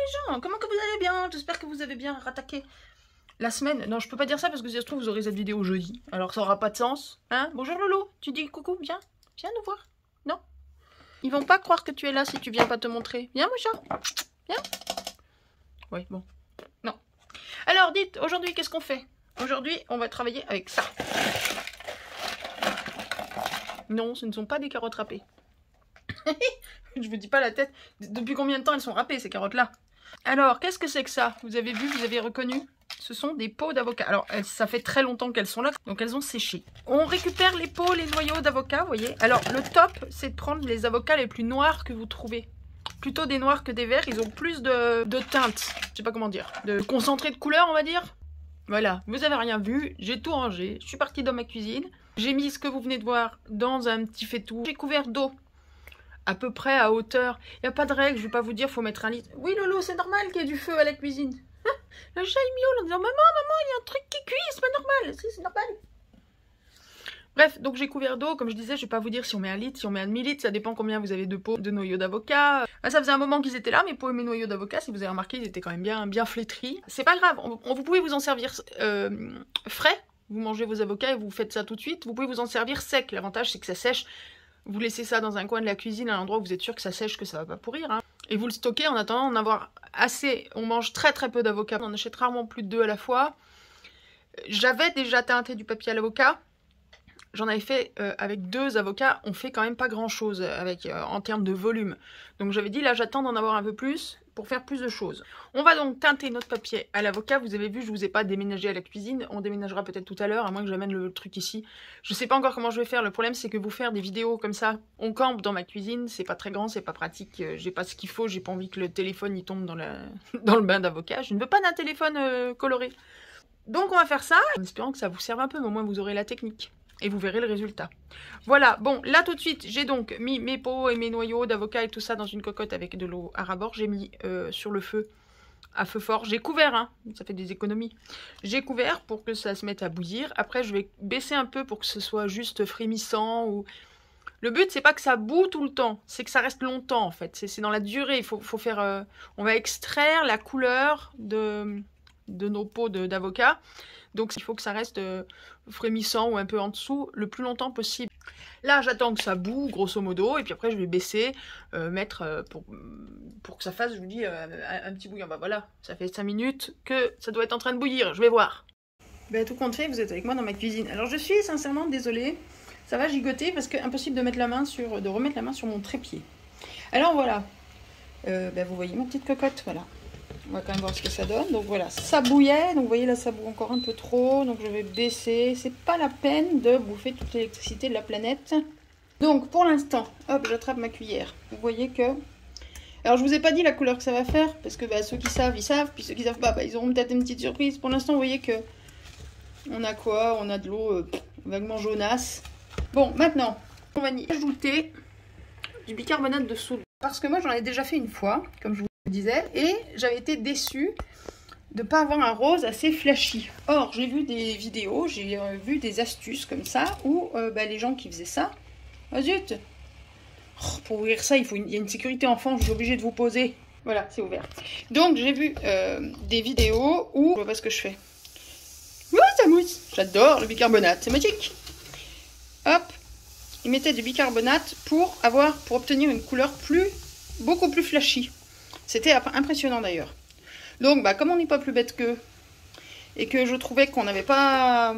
les gens, comment que vous allez bien? J'espère que vous avez bien rattaqué la semaine. Non, je peux pas dire ça parce que si ça se trouve, vous aurez cette vidéo jeudi. Alors ça aura pas de sens. Hein? Bonjour Lolo, tu dis coucou, viens nous voir. Non? Ils vont pas croire que tu es là si tu viens pas te montrer. Viens mon chat, viens. Oui, bon. Non. Alors dites, aujourd'hui, qu'est-ce qu'on fait? Aujourd'hui, on va travailler avec ça. Non, ce ne sont pas des carottes râpées. Je vous dis pas la tête. Depuis combien de temps elles sont râpées, ces carottes-là? Alors, qu'est-ce que c'est que ça? Vous avez vu, vous avez reconnu? Ce sont des peaux d'avocat. Alors, ça fait très longtemps qu'elles sont là, donc elles ont séché. On récupère les peaux, les noyaux d'avocat, vous voyez. Alors, le top, c'est de prendre les avocats les plus noirs que vous trouvez. Plutôt des noirs que des verts, ils ont plus de teintes. Je sais pas comment dire. De concentré de couleurs, on va dire. Voilà, vous avez rien vu, j'ai tout rangé. Je suis partie dans ma cuisine. J'ai mis ce que vous venez de voir dans un petit faitout. J'ai couvert d'eau. À peu près à hauteur. Il n'y a pas de règle, je vais pas vous dire, faut mettre un litre. Oui Lolo, c'est normal qu'il y ait du feu à la cuisine. Le chat il miaule en disant maman, il y a un truc qui cuit, c'est pas normal. Si, c'est normal. Bref, donc j'ai couvert d'eau, comme je disais, je vais pas vous dire si on met un litre, si on met un demi-litre, ça dépend combien vous avez de peaux, de noyaux d'avocat. Ça faisait un moment qu'ils étaient là, mes peaux et mes noyaux d'avocat, si vous avez remarqué, ils étaient quand même bien flétris. C'est pas grave, vous pouvez vous en servir frais, vous mangez vos avocats et vous faites ça tout de suite. Vous pouvez vous en servir sec, l'avantage c'est que ça sèche. Vous laissez ça dans un coin de la cuisine, à un endroit où vous êtes sûr que ça sèche, que ça va pas pourrir. Hein. Et vous le stockez en attendant d'en avoir assez. On mange très peu d'avocats, on en achète rarement plus de 2 à la fois. J'avais déjà teinté du papier à l'avocat. J'en avais fait avec 2 avocats, on fait quand même pas grand chose en termes de volume. Donc j'avais dit là j'attends d'en avoir un peu plus pour faire plus de choses. On va donc teinter notre papier à l'avocat. Vous avez vu, je vous ai pas déménagé à la cuisine. On déménagera peut-être tout à l'heure, à moins que j'amène le truc ici. Je sais pas encore comment je vais faire. Le problème c'est que vous faire des vidéos comme ça, on campe dans ma cuisine, c'est pas très grand, c'est pas pratique. J'ai pas ce qu'il faut, j'ai pas envie que le téléphone il tombe dans le bain d'avocat. Je ne veux pas d'un téléphone coloré. Donc on va faire ça, en espérant que ça vous serve un peu, mais au moins vous aurez la technique. Et vous verrez le résultat. Voilà, bon, là tout de suite, j'ai donc mis mes peaux et mes noyaux d'avocat et tout ça dans une cocotte avec de l'eau à ras-bord. J'ai mis sur le feu, à feu fort. J'ai couvert, hein, ça fait des économies. J'ai couvert pour que ça se mette à bouillir. Après, je vais baisser un peu pour que ce soit juste frémissant. Ou... Le but, c'est pas que ça bout tout le temps, c'est que ça reste longtemps en fait. C'est dans la durée, il faut faire... on va extraire la couleur de nos peaux d'avocat. Donc il faut que ça reste frémissant ou un peu en dessous le plus longtemps possible. Là j'attends que ça boue grosso modo et puis après je vais baisser, mettre pour que ça fasse, je vous dis, un petit bouillon. Bah voilà, ça fait 5 minutes que ça doit être en train de bouillir, je vais voir. Ben, tout compte fait, vous êtes avec moi dans ma cuisine. Alors je suis sincèrement désolée, ça va gigoter parce que impossible de remettre la main sur mon trépied. Alors voilà, ben, vous voyez ma petite cocotte, voilà. On va quand même voir ce que ça donne. Donc voilà, ça bouillait. Donc vous voyez là, ça bout encore un peu trop. Donc je vais baisser. C'est pas la peine de bouffer toute l'électricité de la planète. Donc pour l'instant, hop, j'attrape ma cuillère. Vous voyez que... Alors je vous ai pas dit la couleur que ça va faire. Parce que bah, ceux qui savent, ils savent. Puis ceux qui savent pas, bah, ils auront peut-être une petite surprise. Pour l'instant, vous voyez que... On a quoi? On a de l'eau vaguement jaunasse. Bon, maintenant, on va y ajouter du bicarbonate de soude. Parce que moi, j'en ai déjà fait une fois, comme je vous disais, et j'avais été déçue de ne pas avoir un rose assez flashy. Or, j'ai vu des vidéos, j'ai vu des astuces comme ça, où les gens qui faisaient ça, oh zut, pour ouvrir ça, il y a une sécurité enfant, je suis obligée de vous poser. Voilà, c'est ouvert. Donc, j'ai vu des vidéos où, je vois pas ce que je fais. Oui, ça mousse, j'adore le bicarbonate, c'est magique. Hop, ils mettaient du bicarbonate pour obtenir une couleur beaucoup plus flashy. C'était impressionnant d'ailleurs. Donc, comme on n'est pas plus bête qu'eux, et que je trouvais qu'on n'avait pas...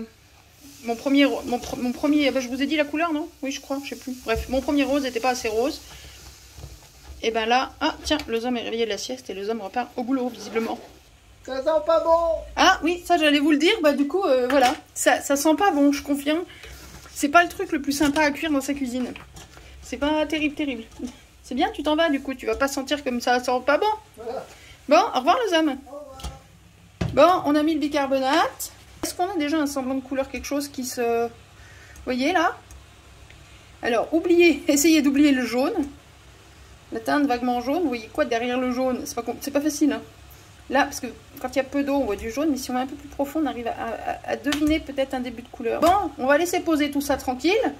Mon premier... je vous ai dit la couleur, non? Oui, je crois, je sais plus. Bref, mon premier rose n'était pas assez rose. Et ben là... Ah, tiens, le homme est réveillé de la sieste et le homme repart au boulot, visiblement. Ça sent pas bon! Ah, oui, ça, j'allais vous le dire. Du coup, voilà. Ça sent pas bon, je confirme. C'est pas le truc le plus sympa à cuire dans sa cuisine. C'est pas terrible. C'est bien, tu t'en vas du coup, tu vas pas sentir comme ça sent pas bon. Voilà. Bon, au revoir les hommes. Bon, on a mis le bicarbonate. Est-ce qu'on a déjà un semblant de couleur, quelque chose qui se... Vous voyez là? Alors, essayez d'oublier le jaune. La teinte vaguement jaune, vous voyez quoi derrière le jaune? C'est pas facile. Hein. Là, parce que quand il y a peu d'eau, on voit du jaune, mais si on va un peu plus profond, on arrive à deviner peut-être un début de couleur. Bon, on va laisser poser tout ça tranquille.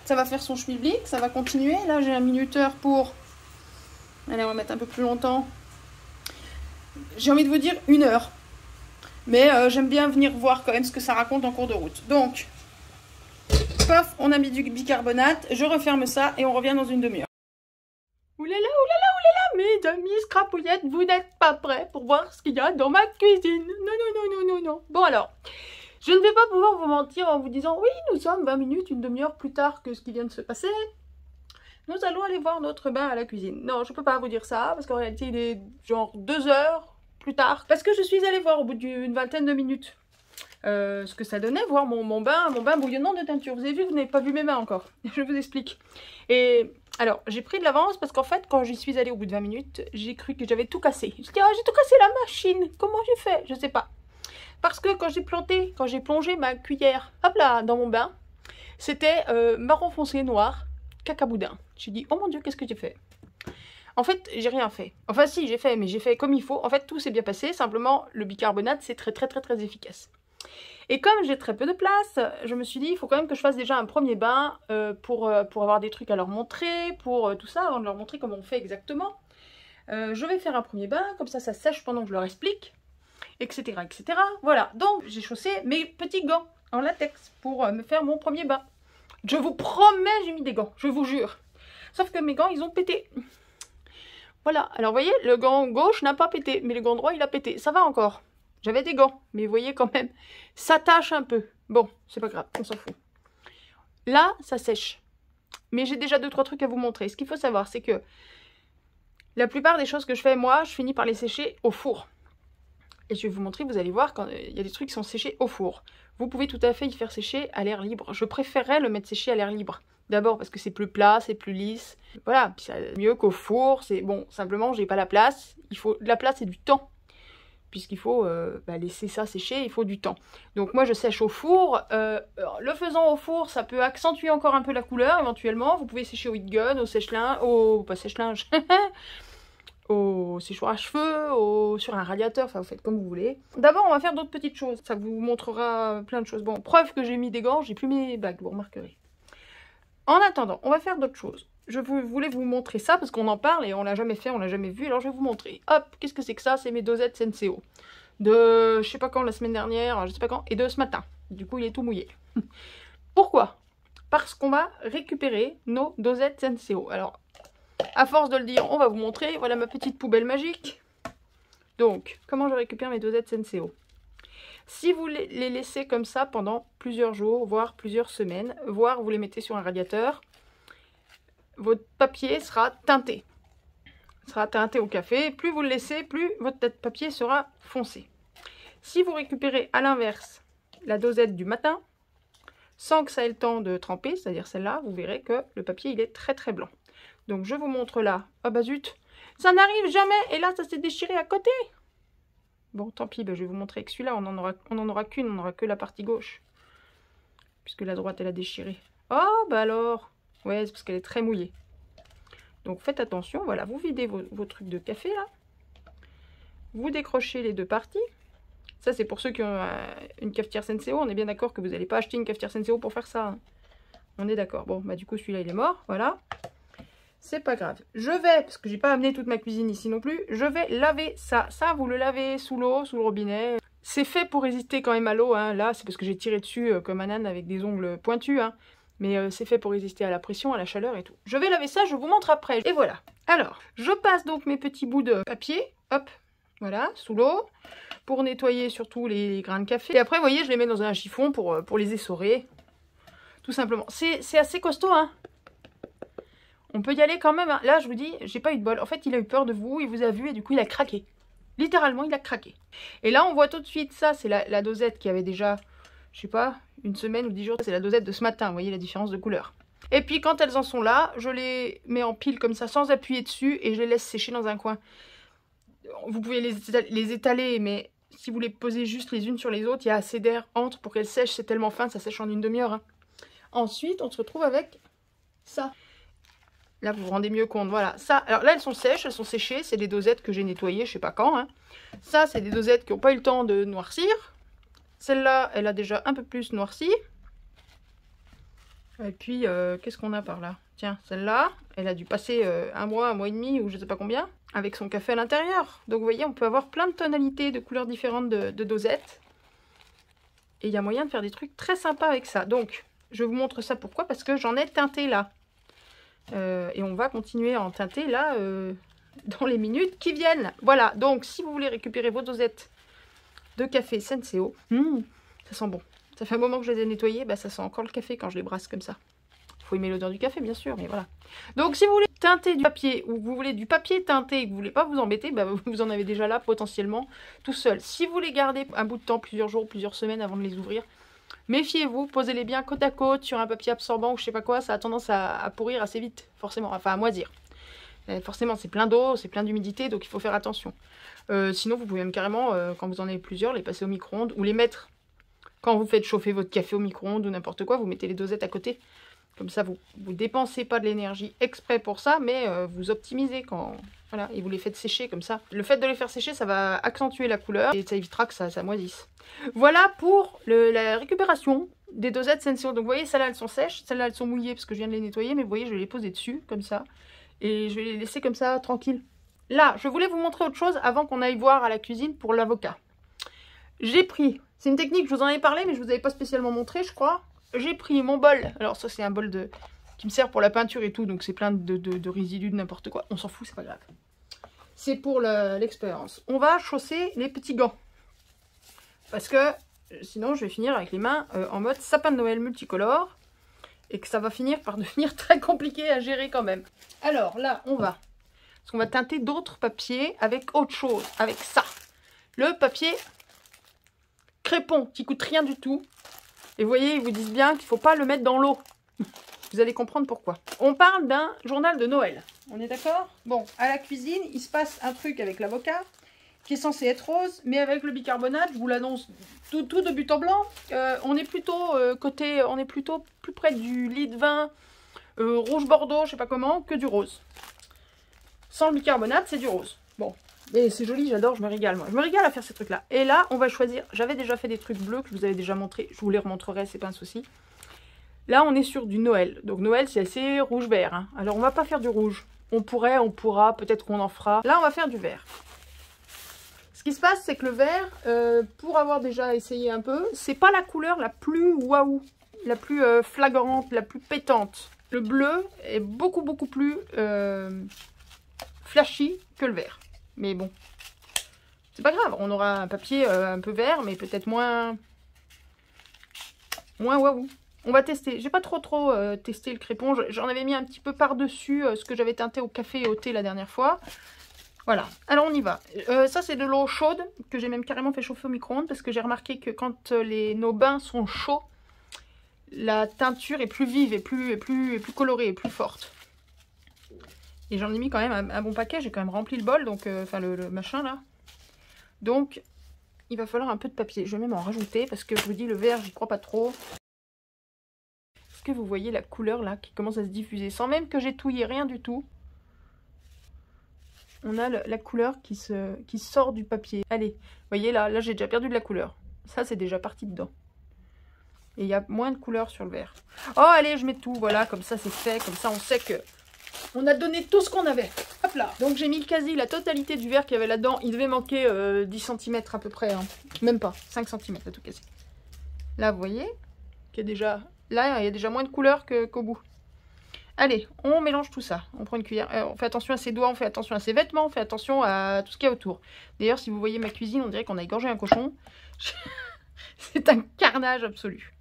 Ça va faire son schmilblick, ça va continuer. Là, j'ai un minuteur pour... Allez, on va mettre un peu plus longtemps. j'ai envie de vous dire 1 heure. Mais j'aime bien venir voir quand même ce que ça raconte en cours de route. Donc, paf, on a mis du bicarbonate, je referme ça et on revient dans une demi-heure. Oulala, oulala, oulala, mes amis scrapouillettes, vous n'êtes pas prêts pour voir ce qu'il y a dans ma cuisine. Non, non, non, non, non, non. Bon alors, je ne vais pas pouvoir vous mentir en vous disant, oui, nous sommes 20 minutes, une demi-heure plus tard que ce qui vient de se passer. Nous allons aller voir notre bain à la cuisine. Non, je ne peux pas vous dire ça, parce qu'en réalité, il est genre 2 heures plus tard. Parce que je suis allée voir au bout d'une vingtaine de minutes ce que ça donnait, voir mon bain bouillonnant de teinture. Vous avez vu, vous n'avez pas vu mes mains encore. Je vous explique. Et alors, j'ai pris de l'avance parce qu'en fait, quand j'y suis allée au bout de 20 minutes, j'ai cru que j'avais tout cassé. Je me suis dit, ah, j'ai tout cassé la machine. Comment j'ai fait? Je sais pas. Parce que quand j'ai plongé ma cuillère, hop là, dans mon bain, c'était marron foncé noir, cacaboudin. J'ai dit, oh mon Dieu, qu'est-ce que j'ai fait? En fait, j'ai rien fait. Enfin si, j'ai fait, mais j'ai fait comme il faut. En fait, tout s'est bien passé. Simplement, le bicarbonate, c'est très efficace. Et comme j'ai très peu de place, je me suis dit, il faut quand même que je fasse déjà un premier bain pour avoir des trucs à leur montrer, pour tout ça, avant de leur montrer comment on fait exactement. Je vais faire un premier bain, comme ça sèche pendant que je leur explique, etc. etc. Voilà, donc j'ai chaussé mes petits gants en latex pour me faire mon premier bain. Je vous promets, j'ai mis des gants, je vous jure. Sauf que mes gants, ils ont pété. Voilà, alors vous voyez, le gant gauche n'a pas pété, mais le gant droit, il a pété. Ça va encore. J'avais des gants, mais vous voyez quand même, ça tâche un peu. Bon, c'est pas grave, on s'en fout. Là, ça sèche. Mais j'ai déjà 2-3 trucs à vous montrer. Ce qu'il faut savoir, c'est que la plupart des choses que je fais, moi, je finis par les sécher au four. Et je vais vous montrer, vous allez voir, quand il y a des trucs qui sont séchés au four. Vous pouvez tout à fait y faire sécher à l'air libre. Je préférerais le mettre sécher à l'air libre. D'abord parce que c'est plus plat, c'est plus lisse. Voilà, puis c'est mieux qu'au four. C'est bon, simplement, j'ai pas la place. Il faut de la place et du temps. Puisqu'il faut laisser ça sécher, il faut du temps. Donc moi, je sèche au four. Le faisant au four, ça peut accentuer encore un peu la couleur, éventuellement. Vous pouvez sécher au heat gun, au sèche-linge, pas sèche-linge, au séchoir à cheveux, sur un radiateur, enfin vous faites comme vous voulez. D'abord on va faire d'autres petites choses, ça vous montrera plein de choses. Bon, preuve que j'ai mis des gants, j'ai plus mes bagues, vous remarquerez. En attendant, on va faire d'autres choses. Je voulais vous montrer ça parce qu'on en parle et on l'a jamais fait, on l'a jamais vu, alors je vais vous montrer. Hop, qu'est-ce que c'est que ça? C'est mes dosettes Senseo. De je sais pas quand, la semaine dernière, je sais pas quand, et de ce matin. Du coup il est tout mouillé. Pourquoi? Parce qu'on va récupérer nos dosettes Senseo. Alors, à force de le dire, on va vous montrer. Voilà ma petite poubelle magique. Donc, comment je récupère mes dosettes Senseo? Si vous les laissez comme ça pendant plusieurs jours, voire plusieurs semaines, voire vous les mettez sur un radiateur, votre papier sera teinté. Il sera teinté au café. Plus vous le laissez, plus votre papier sera foncé. Si vous récupérez à l'inverse la dosette du matin, sans que ça ait le temps de tremper, c'est-à-dire celle-là, vous verrez que le papier il est très blanc. Donc je vous montre là. Ah bah zut, ça n'arrive jamais. Et là, ça s'est déchiré à côté. Bon, tant pis, bah, je vais vous montrer que celui-là, on n'en aura qu'une, on n'aura que la partie gauche. Puisque la droite, elle a déchiré. Oh, bah alors. Ouais, c'est parce qu'elle est très mouillée. Donc faites attention, voilà, vous videz vos trucs de café là. Vous décrochez les deux parties. Ça, c'est pour ceux qui ont une cafetière Senseo. On est bien d'accord que vous n'allez pas acheter une cafetière Senseo pour faire ça. Hein. On est d'accord. Bon, bah du coup, celui-là, il est mort. Voilà. C'est pas grave. Je vais, parce que j'ai pas amené toute ma cuisine ici non plus, je vais laver ça. Ça, vous le lavez sous l'eau, sous le robinet. C'est fait pour résister quand même à l'eau. Hein. Là, c'est parce que j'ai tiré dessus comme un âne avec des ongles pointus. Hein. Mais c'est fait pour résister à la pression, à la chaleur et tout. Je vais laver ça, je vous montre après. Et voilà. Alors, je passe donc mes petits bouts de papier. Hop, voilà, sous l'eau. Pour nettoyer surtout les grains de café. Et après, vous voyez, je les mets dans un chiffon pour les essorer. Tout simplement. C'est assez costaud, hein. On peut y aller quand même. Hein. Là, je vous dis, j'ai pas eu de bol. En fait, il a eu peur de vous, il vous a vu et du coup, il a craqué. Littéralement, il a craqué. Et là, on voit tout de suite ça. C'est la dosette qui avait déjà, je sais pas, une semaine ou 10 jours. C'est la dosette de ce matin. Vous voyez la différence de couleur. Et puis, quand elles en sont là, je les mets en pile comme ça, sans appuyer dessus. Et je les laisse sécher dans un coin. Vous pouvez les étaler, mais si vous les posez juste les unes sur les autres, il y a assez d'air entre pour qu'elles sèchent. C'est tellement fin, ça sèche en une demi-heure. Hein. Ensuite, on se retrouve avec ça. Là, vous vous rendez mieux compte. Voilà, ça. Alors là, elles sont sèches, elles sont séchées. C'est des dosettes que j'ai nettoyées, je sais pas quand. Hein. Ça, c'est des dosettes qui n'ont pas eu le temps de noircir. Celle-là, elle a déjà un peu plus noirci. Et puis, qu'est-ce qu'on a par là? Tiens, celle-là, elle a dû passer un mois et demi, ou je sais pas combien, avec son café à l'intérieur. Donc, vous voyez, on peut avoir plein de tonalités, de couleurs différentes de dosettes. Et il y a moyen de faire des trucs très sympas avec ça. Donc, je vous montre ça pourquoi? Parce que j'en ai teinté là. Et on va continuer à en teinter là dans les minutes qui viennent. Voilà, donc si vous voulez récupérer vos dosettes de café Senseo, ça sent bon. Ça fait un moment que je les ai nettoyées, bah, ça sent encore le café quand je les brasse comme ça. Il faut aimer l'odeur du café, bien sûr, mais voilà. Donc si vous voulez teinter du papier, ou que vous voulez du papier teinté et que vous voulez pas vous embêter, bah, vous en avez déjà là potentiellement tout seul. Si vous voulez garder un bout de temps, plusieurs jours, plusieurs semaines avant de les ouvrir, méfiez-vous, posez-les bien côte à côte sur un papier absorbant ou je sais pas quoi, ça a tendance à pourrir assez vite, forcément, enfin à moisir. Forcément, c'est plein d'eau, c'est plein d'humidité, donc il faut faire attention. Sinon, vous pouvez même carrément, quand vous en avez plusieurs, les passer au micro-ondes ou les mettre quand vous faites chauffer votre café au micro-ondes ou n'importe quoi, vous mettez les dosettes à côté. Comme ça, vous ne dépensez pas de l'énergie exprès pour ça, mais vous optimisez quand... Voilà, et vous les faites sécher comme ça. Le fait de les faire sécher, ça va accentuer la couleur et ça évitera que ça moisisse. Voilà pour la récupération des dosettes Senseo. Donc vous voyez, celles-là, elles sont sèches, celles-là, elles sont mouillées parce que je viens de les nettoyer, mais vous voyez, je vais les poser dessus, comme ça. Et je vais les laisser comme ça, tranquille. Là, je voulais vous montrer autre chose avant qu'on aille voir à la cuisine pour l'avocat. J'ai pris, c'est une technique, je vous en avais parlé, mais je ne vous avais pas spécialement montré, je crois. J'ai pris mon bol, alors ça c'est un bol qui me sert pour la peinture et tout, donc c'est plein de résidus de n'importe quoi. On s'en fout, c'est pas grave. C'est pour l'expérience. On va chausser les petits gants. Parce que sinon je vais finir avec les mains en mode sapin de Noël multicolore. Et que ça va finir par devenir très compliqué à gérer quand même. Alors là, parce qu'on va teinter d'autres papiers avec autre chose, avec ça. Le papier crépon, qui coûte rien du tout. Et vous voyez, ils vous disent bien qu'il ne faut pas le mettre dans l'eau. Vous allez comprendre pourquoi. On parle d'un journal de Noël. On est d'accord? Bon, à la cuisine, il se passe un truc avec l'avocat qui est censé être rose, mais avec le bicarbonate, je vous l'annonce tout de but en blanc, on est plutôt plus près du lit de vin rouge bordeaux, je sais pas comment, que du rose. Sans le bicarbonate, c'est du rose. Bon, mais c'est joli, j'adore, je me régale moi. Je me régale à faire ces trucs-là. Et là, on va choisir, j'avais déjà fait des trucs bleus que je vous avais déjà montré, je vous les remontrerai, c'est pas un souci. Là, on est sur du Noël. Donc Noël, c'est assez rouge-vert. Hein. Alors, on va pas faire du rouge. On pourra, peut-être qu'on en fera. Là, on va faire du vert. Ce qui se passe, c'est que le vert, pour avoir déjà essayé un peu, c'est pas la couleur la plus waouh, la plus flagrante, la plus pétante. Le bleu est beaucoup plus flashy que le vert. Mais bon, c'est pas grave, on aura un papier un peu vert, mais peut-être moins waouh. On va tester. J'ai pas trop testé le crépon. J'en avais mis un petit peu par-dessus ce que j'avais teinté au café et au thé la dernière fois. Voilà, alors on y va. Ça c'est de l'eau chaude que j'ai même carrément fait chauffer au micro-ondes parce que j'ai remarqué que quand nos bains sont chauds, la teinture est plus vive et plus colorée et plus forte. Et j'en ai mis quand même un bon paquet, j'ai quand même rempli le bol, donc enfin le machin là. Donc il va falloir un peu de papier. Je vais même en rajouter parce que je vous dis le vert, j'y crois pas trop. Est-ce que vous voyez la couleur là qui commence à se diffuser sans même que j'ai touillé rien du tout? On a la couleur qui sort du papier. Allez, vous voyez là j'ai déjà perdu de la couleur. Ça, c'est déjà parti dedans. Et il y a moins de couleur sur le vert. Oh, allez, je mets tout, voilà, comme ça c'est fait. Comme ça, on sait que on a donné tout ce qu'on avait. Hop là. Donc, j'ai mis quasi la totalité du vert qu'il y avait là-dedans. Il devait manquer 10 cm à peu près. Hein. Même pas, 5 cm à tout casser. Là, vous voyez qu'il y a déjà... Là, il y a déjà moins de couleur qu'au bout. Allez, on mélange tout ça. On prend une cuillère. On fait attention à ses doigts, on fait attention à ses vêtements, on fait attention à tout ce qu'il y a autour. D'ailleurs, si vous voyez ma cuisine, on dirait qu'on a égorgé un cochon. C'est un carnage absolu.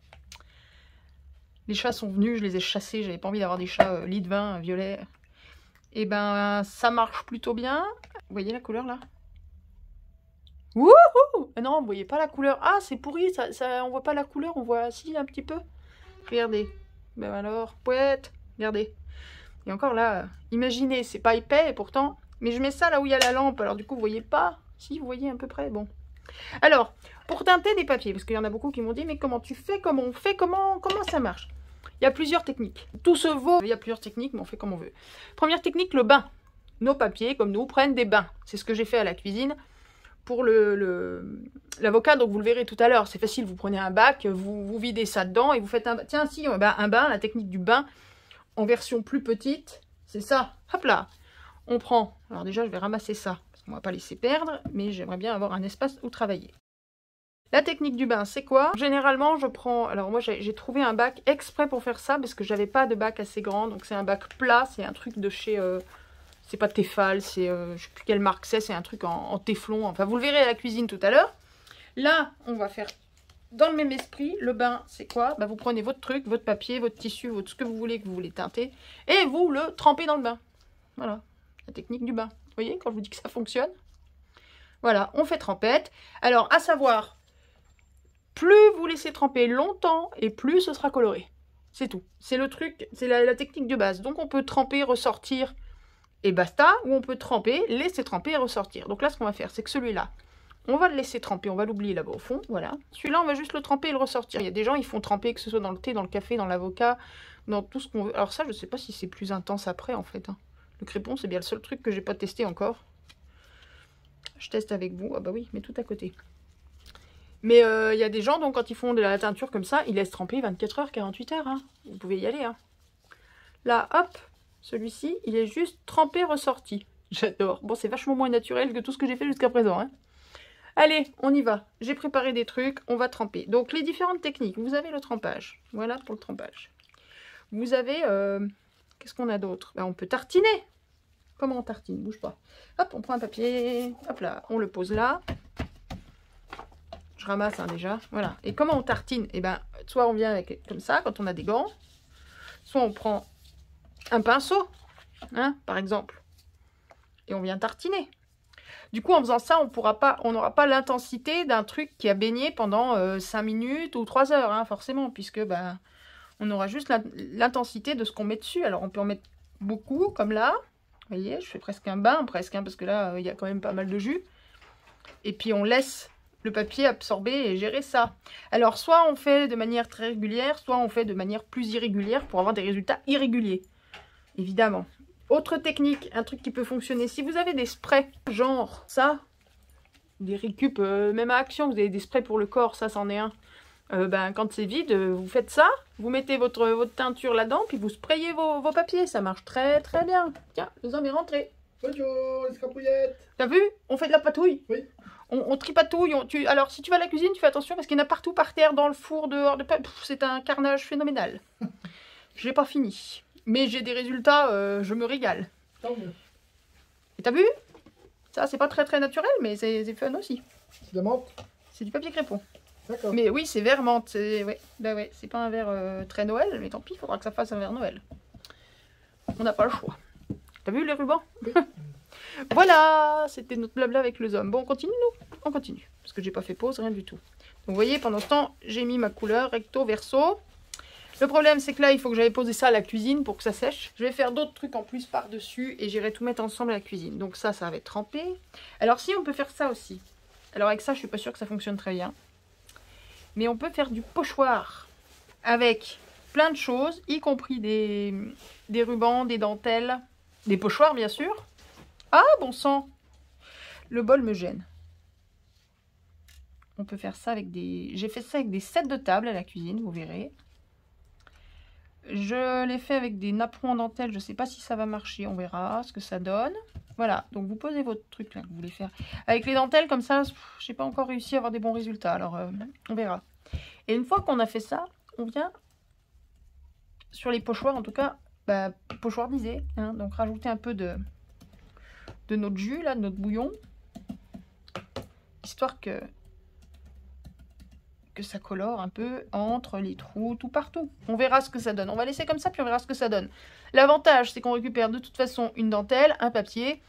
Les chats sont venus, je les ai chassés. J'avais pas envie d'avoir des chats lit de vin, violets. Et ben, ça marche plutôt bien. Vous voyez la couleur là? Wouhou! Non, vous voyez pas la couleur. Ah, c'est pourri, on voit pas la couleur, on voit si un petit peu. Regardez. Ben alors, poète. Regardez. Et encore là, imaginez, c'est pas épais et pourtant... Mais je mets ça là où il y a la lampe, alors du coup, vous voyez pas? Si, vous voyez à peu près, bon. Alors, pour teinter des papiers, parce qu'il y en a beaucoup qui m'ont dit, mais comment tu fais? Comment on fait? Comment ça marche? Il y a plusieurs techniques. Tout se vaut, il y a plusieurs techniques, mais on fait comme on veut. Première technique, le bain. Nos papiers, comme nous, prennent des bains. C'est ce que j'ai fait à la cuisine. pour l'avocat, donc vous le verrez tout à l'heure, c'est facile, vous prenez un bac, vous videz ça dedans et vous faites un bain. Tiens, si, un bain, la technique du bain en version plus petite, c'est ça, hop là, on prend, alors déjà je vais ramasser ça, parce qu'on va pas laisser perdre, mais j'aimerais bien avoir un espace où travailler. La technique du bain, c'est quoi? Généralement, je prends, alors moi j'ai trouvé un bac exprès pour faire ça, parce que j'avais pas de bac assez grand, donc c'est un bac plat, c'est un truc de chez... c'est pas Tefal, c'est je sais plus quelle marque c'est un truc en téflon. Enfin, vous le verrez à la cuisine tout à l'heure. Là, on va faire dans le même esprit. Le bain, c'est quoi? Bah, vous prenez votre truc, votre papier, votre tissu, ce que vous voulez teinter, et vous le trempez dans le bain. Voilà, la technique du bain. Vous voyez, quand je vous dis que ça fonctionne. Voilà, on fait trempette. Alors, à savoir, plus vous laissez tremper longtemps, et plus ce sera coloré. C'est tout. C'est le truc, c'est la technique de base. Donc, on peut tremper, ressortir... et basta, ou on peut tremper, laisser tremper et ressortir. Donc là, ce qu'on va faire, c'est que celui-là, on va le laisser tremper, on va l'oublier là-bas au fond, voilà. Celui-là, on va juste le tremper et le ressortir. Il y a des gens, ils font tremper, que ce soit dans le thé, dans le café, dans l'avocat, dans tout ce qu'on veut. Alors ça, je ne sais pas si c'est plus intense après, en fait. Hein. Le crépon, c'est bien le seul truc que j'ai pas testé encore. Je teste avec vous. Ah bah oui, mais tout à côté. Mais il y a des gens, donc, quand ils font de la teinture comme ça, ils laissent tremper 24 heures, 48 heures. Hein. Vous pouvez y aller. Hein. Là, hop. Celui-ci, il est juste trempé, ressorti. J'adore. Bon, c'est vachement moins naturel que tout ce que j'ai fait jusqu'à présent. Hein. Allez, on y va. J'ai préparé des trucs, on va tremper. Donc, les différentes techniques. Vous avez le trempage. Voilà pour le trempage. Vous avez... qu'est-ce qu'on a d'autre? Ben, on peut tartiner. Comment on tartine? Bouge pas. Hop, on prend un papier. Hop là, on le pose là. Je ramasse hein, déjà. Voilà. Et comment on tartine? Eh ben, soit on vient avec comme ça, quand on a des gants. Soit on prend... un pinceau, hein, par exemple, et on vient tartiner. Du coup, en faisant ça, on n'aura pas l'intensité d'un truc qui a baigné pendant 5 minutes ou 3 heures, hein, forcément, puisque ben, on aura juste l'intensité de ce qu'on met dessus. Alors, on peut en mettre beaucoup, comme là. Vous voyez, je fais presque un bain, presque, hein, parce que là, il y a quand même pas mal de jus. Et puis, on laisse le papier absorber et gérer ça. Alors, soit on fait de manière très régulière, soit on fait de manière plus irrégulière pour avoir des résultats irréguliers. Évidemment. Autre technique, un truc qui peut fonctionner. Si vous avez des sprays, genre ça, des récup, même à Action, vous avez des sprays pour le corps, ça c'en est un. Ben, quand c'est vide, vous faites ça, vous mettez votre teinture là-dedans, puis vous sprayez vos papiers. Ça marche très très bien. Tiens, le homme est rentré. Bonjour, les scapouillettes. T'as vu? On fait de la patouille. Oui. On tripatouille. Alors, si tu vas à la cuisine, tu fais attention parce qu'il y en a partout par terre, dans le four, dehors. C'est un carnage phénoménal. Je l'ai pas fini. Mais j'ai des résultats, je me régale. Tant mieux. Et t'as vu? Ça, c'est pas très très naturel, mais c'est fun aussi. C'est de la menthe? C'est du papier crépon. D'accord. Mais oui, c'est vert menthe. Ouais. Bah ouais, c'est pas un verre très Noël, mais tant pis, il faudra que ça fasse un verre Noël. On n'a pas le choix. T'as vu les rubans? Oui. Voilà, c'était notre blabla avec le zombie. Bon, on continue, nous? On continue. Parce que j'ai pas fait pause, rien du tout. Donc, vous voyez, pendant ce temps, j'ai mis ma couleur recto, verso. Le problème, c'est que là, il faut que j'aille poser ça à la cuisine pour que ça sèche. Je vais faire d'autres trucs en plus par-dessus et j'irai tout mettre ensemble à la cuisine. Donc ça va être trempé. Alors si, on peut faire ça aussi. Alors avec ça, je suis pas sûre que ça fonctionne très bien. Mais on peut faire du pochoir avec plein de choses, y compris des rubans, des dentelles, des pochoirs bien sûr. Ah, bon sang! Le bol me gêne. On peut faire ça avec des... J'ai fait ça avec des sets de table à la cuisine, vous verrez. Je l'ai fait avec des napperons en dentelle. Je ne sais pas si ça va marcher. On verra ce que ça donne. Voilà. Donc, vous posez votre truc là que vous voulez faire. Avec les dentelles, comme ça, je n'ai pas encore réussi à avoir des bons résultats. Alors, on verra. Et une fois qu'on a fait ça, on vient sur les pochoirs, en tout cas, bah, pochoirdiser. Hein, donc, rajouter un peu de notre jus, là, de notre bouillon. Histoire que ça colore un peu entre les trous, tout partout. On verra ce que ça donne. On va laisser comme ça, puis on verra ce que ça donne. L'avantage, c'est qu'on récupère de toute façon une dentelle, un papier.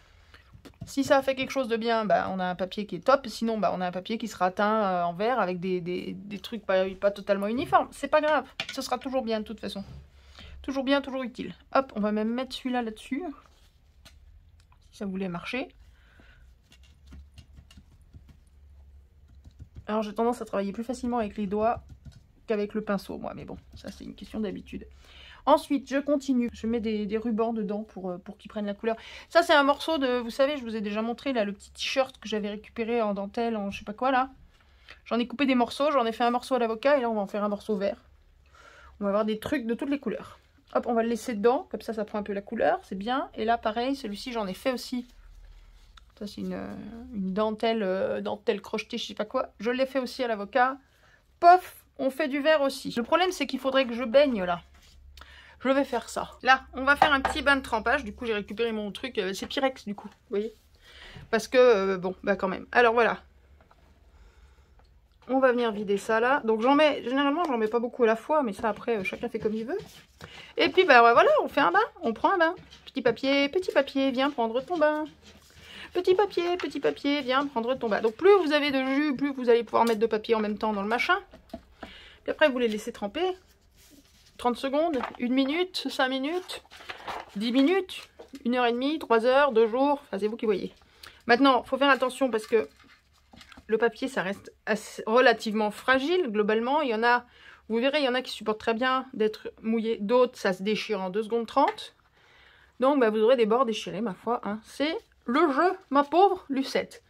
Si ça fait quelque chose de bien, bah, on a un papier qui est top. Sinon, bah, on a un papier qui sera teint en vert avec des trucs pas totalement uniformes. C'est pas grave. Ce sera toujours bien de toute façon. Toujours bien, toujours utile. Hop, on va même mettre celui-là là-dessus. Si ça voulait marcher. Alors j'ai tendance à travailler plus facilement avec les doigts qu'avec le pinceau, moi. Mais bon, ça c'est une question d'habitude. Ensuite, je continue. Je mets des rubans dedans pour qu'ils prennent la couleur. Ça, c'est un morceau de... Vous savez, je vous ai déjà montré, là, le petit t-shirt que j'avais récupéré en dentelle, en je sais pas quoi, là. J'en ai coupé des morceaux. J'en ai fait un morceau à l'avocat. Et là, on va en faire un morceau vert. On va avoir des trucs de toutes les couleurs. Hop, on va le laisser dedans. Comme ça prend un peu la couleur. C'est bien. Et là, pareil, celui-ci, j'en ai fait aussi. Ça, c'est une dentelle crochetée, je sais pas quoi. Je l'ai fait aussi à l'avocat. Pof! On fait du vert aussi. Le problème, c'est qu'il faudrait que je baigne, là. Je vais faire ça. Là, on va faire un petit bain de trempage. Du coup, j'ai récupéré mon truc. C'est Pyrex, du coup. Vous voyez? Parce que, bon, bah quand même. Alors, voilà. On va venir vider ça, là. Donc, j'en mets... Généralement, j'en mets pas beaucoup à la fois. Mais ça, après, chacun fait comme il veut. Et puis, bah voilà, on fait un bain. On prend un bain. Petit papier, viens prendre ton bain. Petit papier, viens prendre ton bain. Donc, plus vous avez de jus, plus vous allez pouvoir mettre de papier en même temps dans le machin. Puis après, vous les laissez tremper. 30 secondes, 1 minute, 5 minutes, 10 minutes, 1h30, 3 heures, 2 jours. Enfin, c'est vous qui voyez. Maintenant, il faut faire attention parce que le papier, ça reste relativement fragile. Globalement, il y en a, vous verrez, il y en a qui supportent très bien d'être mouillés. D'autres, ça se déchire en 2 secondes 30. Donc, bah, vous aurez des bords déchirés, ma foi. Hein. C'est le jeu, ma pauvre Lucette.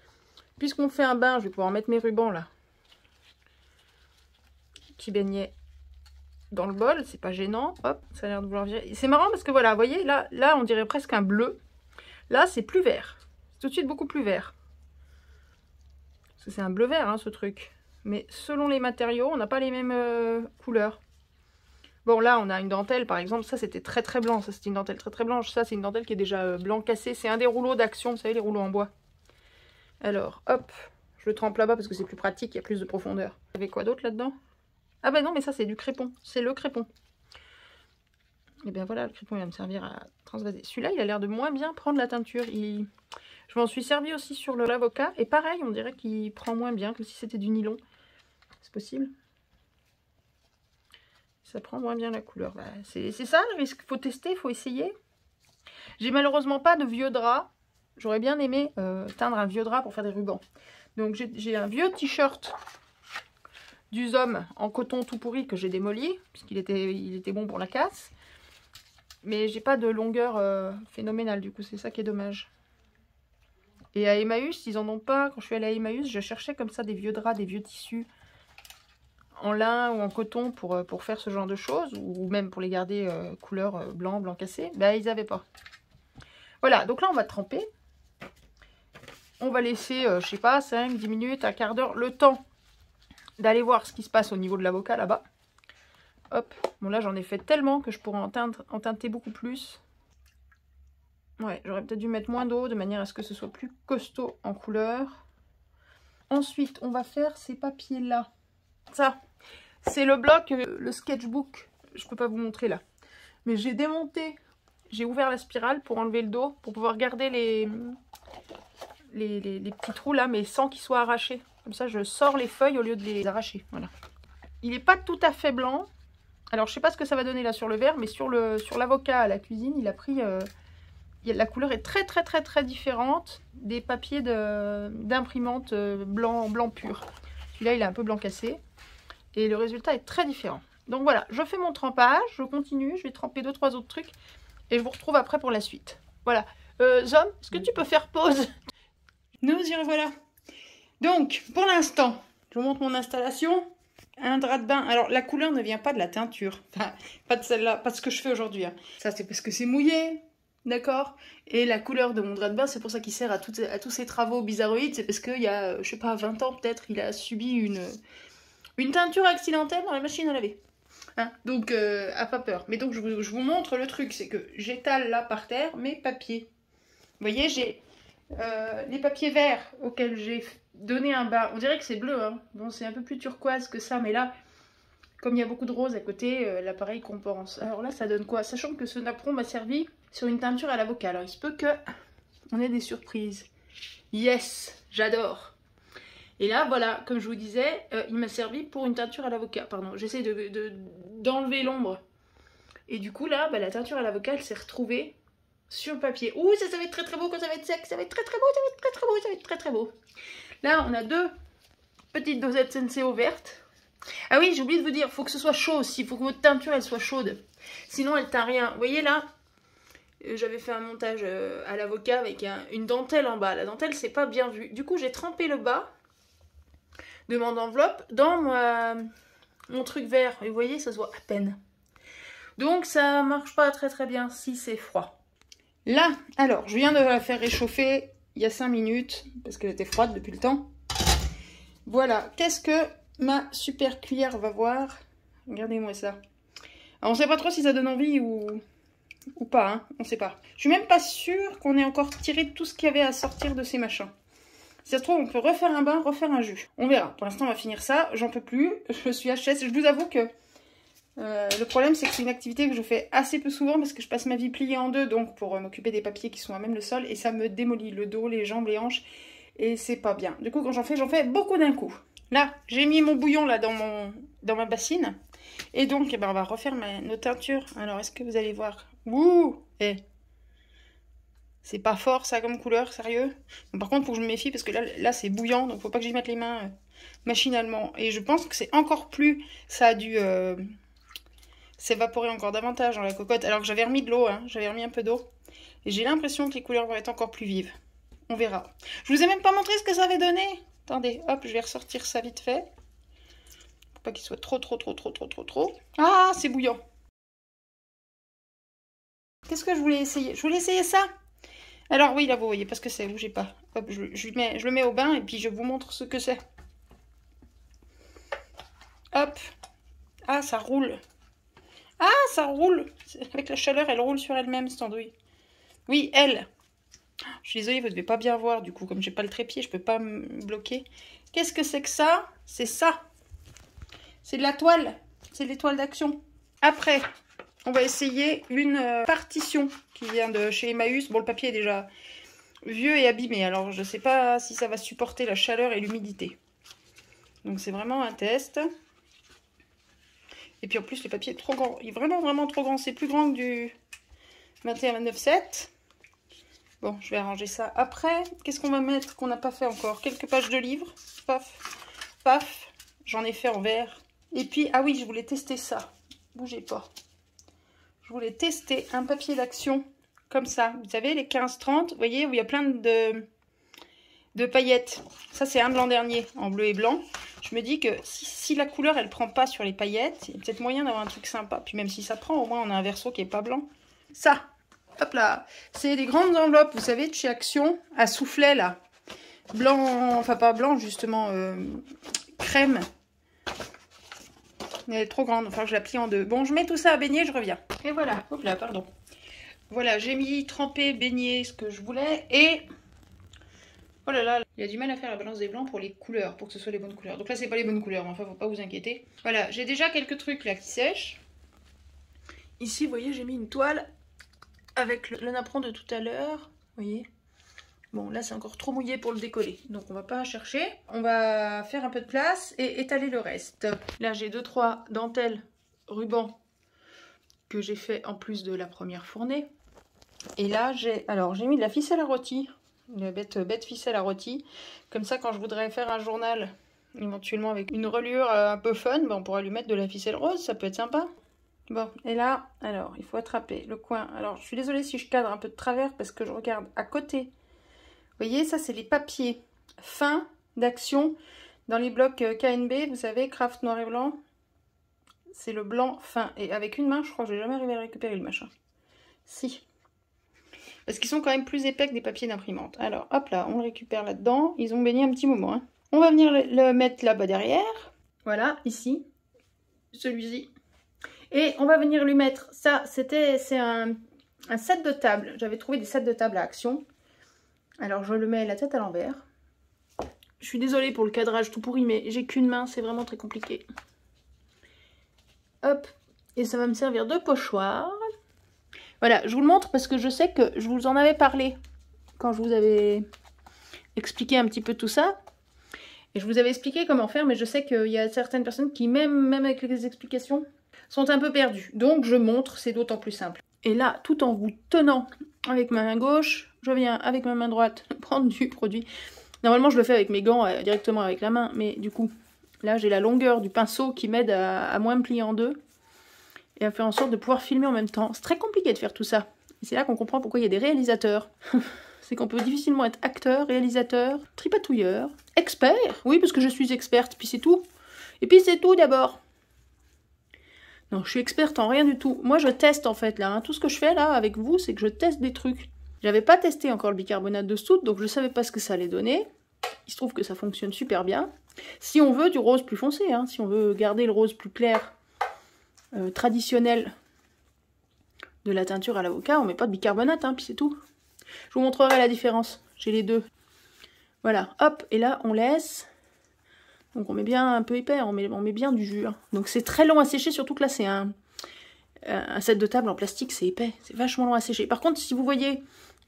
Puisqu'on fait un bain, je vais pouvoir mettre mes rubans, là. Qui baignait dans le bol, c'est pas gênant, hop, ça a l'air de vouloir virer. C'est marrant parce que voilà, vous voyez, là on dirait presque un bleu, là c'est plus vert, c'est tout de suite beaucoup plus vert. Parce que c'est un bleu vert hein, ce truc, mais selon les matériaux, on n'a pas les mêmes couleurs. Bon là on a une dentelle par exemple, ça c'était très très blanc, ça c'était une dentelle très très blanche, ça c'est une dentelle qui est déjà blanc cassé, c'est un des rouleaux d'Action, vous savez les rouleaux en bois. Alors hop, je le trempe là-bas parce que c'est plus pratique, il y a plus de profondeur. Il y avait quoi d'autre là-dedans? Ah ben non, mais ça c'est du crépon, c'est le crépon. Et bien voilà, le crépon il va me servir à transvaser. Celui-là, il a l'air de moins bien prendre la teinture. Je m'en suis servi aussi sur l'avocat. Et pareil, on dirait qu'il prend moins bien, comme si c'était du nylon. C'est possible? Ça prend moins bien la couleur. Bah, c'est ça le risque, faut tester, faut essayer. J'ai malheureusement pas de vieux drap. J'aurais bien aimé teindre un vieux drap pour faire des rubans. Donc j'ai un vieux t-shirt d'Uzom en coton tout pourri que j'ai démoli, puisqu'il était bon pour la casse. Mais j'ai pas de longueur phénoménale, du coup c'est ça qui est dommage. Et à Emmaüs, ils en ont pas. Quand je suis allée à Emmaüs, je cherchais comme ça des vieux draps, des vieux tissus en lin ou en coton pour faire ce genre de choses, ou même pour les garder couleur blanc cassé. Bah ils avaient pas. Voilà, donc là on va tremper. On va laisser, je sais pas, 5, 10 minutes, un quart d'heure, le temps d'aller voir ce qui se passe au niveau de l'avocat là-bas. Hop, bon là j'en ai fait tellement que je pourrais en teinter beaucoup plus. Ouais, j'aurais peut-être dû mettre moins d'eau de manière à ce que ce soit plus costaud en couleur. Ensuite, on va faire ces papiers-là. Ça, c'est le bloc, le sketchbook. Je peux pas vous montrer là. Mais j'ai démonté, j'ai ouvert la spirale pour enlever le dos, pour pouvoir garder les petits trous là, mais sans qu'ils soient arrachés. Comme ça, je sors les feuilles au lieu de les arracher. Voilà. Il n'est pas tout à fait blanc. Alors, je sais pas ce que ça va donner là sur le verre, mais sur l'avocat à la cuisine, il a pris... la couleur est très très très très différente des papiers d'imprimante blanc pur. Celui-là, il est un peu blanc cassé. Et le résultat est très différent. Donc voilà, je fais mon trempage, je continue, je vais tremper 2-3 autres trucs. Et je vous retrouve après pour la suite. Voilà. Zom, est-ce que tu peux faire pause? Nous y revoilà. Donc, pour l'instant, je vous montre mon installation. Un drap de bain. Alors, la couleur ne vient pas de la teinture. Enfin, pas de celle-là, pas de ce que je fais aujourd'hui. Hein. Ça, c'est parce que c'est mouillé. D'accord? Et la couleur de mon drap de bain, c'est pour ça qu'il sert à tous ces travaux bizarroïdes. C'est parce qu'il y a, je sais pas, 20 ans peut-être, il a subi une teinture accidentelle dans la machine à laver. Hein? Donc, à pas peur. Mais donc, je vous montre le truc. C'est que j'étale là par terre mes papiers. Vous voyez, j'ai les papiers verts auxquels j'ai donné un bain. On dirait que c'est bleu. Hein. Bon, c'est un peu plus turquoise que ça. Mais là, comme il y a beaucoup de rose à côté, l'appareil compense. Alors là, ça donne quoi? Sachant que ce napperon m'a servi sur une teinture à l'avocat. Alors, il se peut que on ait des surprises. Yes, j'adore. Et là, voilà, comme je vous disais, il m'a servi pour une teinture à l'avocat. Pardon, j'essaie d'enlever l'ombre. Et du coup, là, bah, la teinture à l'avocat, elle s'est retrouvée sur le papier. Ouh, ça va être très très beau quand ça va être sec. Ça va être très très beau, ça va être très très beau, ça va être très très beau. Là, on a 2 petites dosettes Senseo vertes. Ah oui, j'ai oublié de vous dire, il faut que ce soit chaud aussi. Il faut que votre teinture, elle soit chaude. Sinon, elle tient rien. Vous voyez là, j'avais fait un montage à l'avocat avec une dentelle en bas. La dentelle, c'est pas bien vu. Du coup, j'ai trempé le bas de mon enveloppe dans mon truc vert. Et vous voyez, ça se voit à peine. Donc, ça marche pas très très bien si c'est froid. Là, alors, je viens de la faire réchauffer il y a 5 minutes parce qu'elle était froide depuis le temps. Voilà, qu'est-ce que ma super cuillère va voir? Regardez-moi ça. Alors, on sait pas trop si ça donne envie ou pas, hein, on sait pas. Je suis même pas sûre qu'on ait encore tiré tout ce qu'il y avait à sortir de ces machins. Si ça se trouve, on peut refaire un bain, refaire un jus. On verra. Pour l'instant, on va finir ça. J'en peux plus. Je suis HS. Je vous avoue que le problème, c'est que c'est une activité que je fais assez peu souvent parce que je passe ma vie pliée en deux, donc pour m'occuper des papiers qui sont à même le sol, et ça me démolit le dos, les jambes, les hanches, et c'est pas bien. Du coup, quand j'en fais beaucoup d'un coup. Là, j'ai mis mon bouillon là dans ma bassine, et donc, eh ben, on va refaire nos teintures. Alors, est-ce que vous allez voir? Ouh, c'est pas fort ça comme couleur, sérieux. Bon, par contre, faut que je me méfie parce que là c'est bouillant, donc faut pas que j'y mette les mains machinalement. Et je pense que c'est encore plus, ça a dû s'évaporer encore davantage dans la cocotte. Alors que j'avais remis de l'eau, hein, j'avais remis un peu d'eau. Et j'ai l'impression que les couleurs vont être encore plus vives. On verra. Je vous ai même pas montré ce que ça avait donné. Attendez, hop, je vais ressortir ça vite fait. Faut pas qu'il soit trop. Ah, c'est bouillant. Qu'est-ce que je voulais essayer? Je voulais essayer ça. Alors oui, là vous voyez, parce que c'est, bougez pas. Hop, je le mets au bain et puis je vous montre ce que c'est. Hop. Ah, ça roule. Ah, ça roule. Avec la chaleur, elle roule sur elle-même, cette andouille. Oui, elle. Je suis désolée, vous ne devez pas bien voir, du coup, comme j'ai pas le trépied, je peux pas me bloquer. Qu'est-ce que c'est que ça? C'est ça. C'est de la toile. C'est l'étoile d'action. Après, on va essayer une partition qui vient de chez Emmaüs. Bon, le papier est déjà vieux et abîmé, alors je ne sais pas si ça va supporter la chaleur et l'humidité. Donc c'est vraiment un test. Et puis en plus, le papier est trop grand. Il est vraiment trop grand. C'est plus grand que du 21-29-7. Bon, je vais arranger ça après. Qu'est-ce qu'on va mettre qu'on n'a pas fait encore? Quelques pages de livres. Paf, paf. J'en ai fait en vert. Et puis, ah oui, je voulais tester ça. Bougez pas. Je voulais tester un papier d'action comme ça. Vous savez, les 15-30, vous voyez, où il y a plein de paillettes. Ça, c'est un de l'an dernier, en bleu et blanc. Je me dis que si la couleur, elle prend pas sur les paillettes, il y a peut-être moyen d'avoir un truc sympa. Puis même si ça prend, au moins, on a un verso qui est pas blanc. Ça, hop là, c'est des grandes enveloppes, vous savez, de chez Action, à soufflet, là. Blanc, enfin pas blanc, justement, crème. Elle est trop grande, enfin je la plie en deux. Bon, je mets tout ça à baigner, je reviens. Et voilà, hop là, pardon. Voilà, j'ai mis trempé, baigné, ce que je voulais. Et, oh là là, il y a du mal à faire la balance des blancs pour les couleurs, pour que ce soit les bonnes couleurs. Donc là, c'est pas les bonnes couleurs, mais enfin, faut pas vous inquiéter. Voilà, j'ai déjà quelques trucs là qui sèchent. Ici, vous voyez, j'ai mis une toile avec le napperon de tout à l'heure. Vous voyez? Bon, là, c'est encore trop mouillé pour le décoller. Donc, on va pas chercher. On va faire un peu de place et étaler le reste. Là, j'ai 2-3 dentelles, rubans que j'ai fait en plus de la première fournée. Et là, j'ai mis de la ficelle à rôti. Une bête ficelle à rôti. Comme ça, quand je voudrais faire un journal, éventuellement avec une reliure un peu fun, ben, on pourra lui mettre de la ficelle rose. Ça peut être sympa. Bon, et là, alors, il faut attraper le coin. Alors, je suis désolée si je cadre un peu de travers parce que je regarde à côté. Vous voyez, ça, c'est les papiers fins d'Action dans les blocs KNB. Vous savez, Craft noir et blanc. C'est le blanc fin. Et avec une main, je crois que je n'ai jamais arrivé à récupérer le machin. Si. Parce qu'ils sont quand même plus épais que des papiers d'imprimante. Alors, hop là, on le récupère là-dedans. Ils ont baigné un petit moment. Hein. On va venir le mettre là-bas derrière. Voilà, ici. Celui-ci. Et on va venir lui mettre ça. C'est un set de table. J'avais trouvé des sets de table à Action. Alors, je le mets la tête à l'envers. Je suis désolée pour le cadrage tout pourri, mais j'ai qu'une main. C'est vraiment très compliqué. Hop. Et ça va me servir de pochoir. Voilà, je vous le montre parce que je sais que je vous en avais parlé quand je vous avais expliqué un petit peu tout ça. Et je vous avais expliqué comment faire, mais je sais qu'il y a certaines personnes qui, même avec les explications, sont un peu perdues. Donc je montre, c'est d'autant plus simple. Et là, tout en vous tenant avec ma main gauche, je viens avec ma main droite prendre du produit. Normalement, je le fais avec mes gants directement avec la main, mais du coup, là, j'ai la longueur du pinceau qui m'aide à moins me plier en deux. et à faire en sorte de pouvoir filmer en même temps. C'est très compliqué de faire tout ça. Et c'est là qu'on comprend pourquoi il y a des réalisateurs. C'est qu'on peut difficilement être acteur, réalisateur, tripatouilleur, expert. Oui, parce que je suis experte, puis c'est tout. Et puis c'est tout d'abord. Non, je suis experte en rien du tout. Moi, je teste en fait là. Hein. Tout ce que je fais là avec vous, c'est que je teste des trucs. J'avais pas testé encore le bicarbonate de soude, donc je savais pas ce que ça allait donner. Il se trouve que ça fonctionne super bien. Si on veut du rose plus foncé, hein, si on veut garder le rose plus clair, traditionnel de la teinture à l'avocat, on met pas de bicarbonate, hein, puis c'est tout. Je vous montrerai la différence. J'ai les deux. Voilà, hop, et là on laisse. Donc on met bien un peu épais, on met bien du jus. Hein. Donc c'est très long à sécher, surtout que là c'est un set de table en plastique, c'est épais, c'est vachement long à sécher. Par contre, si vous voyez,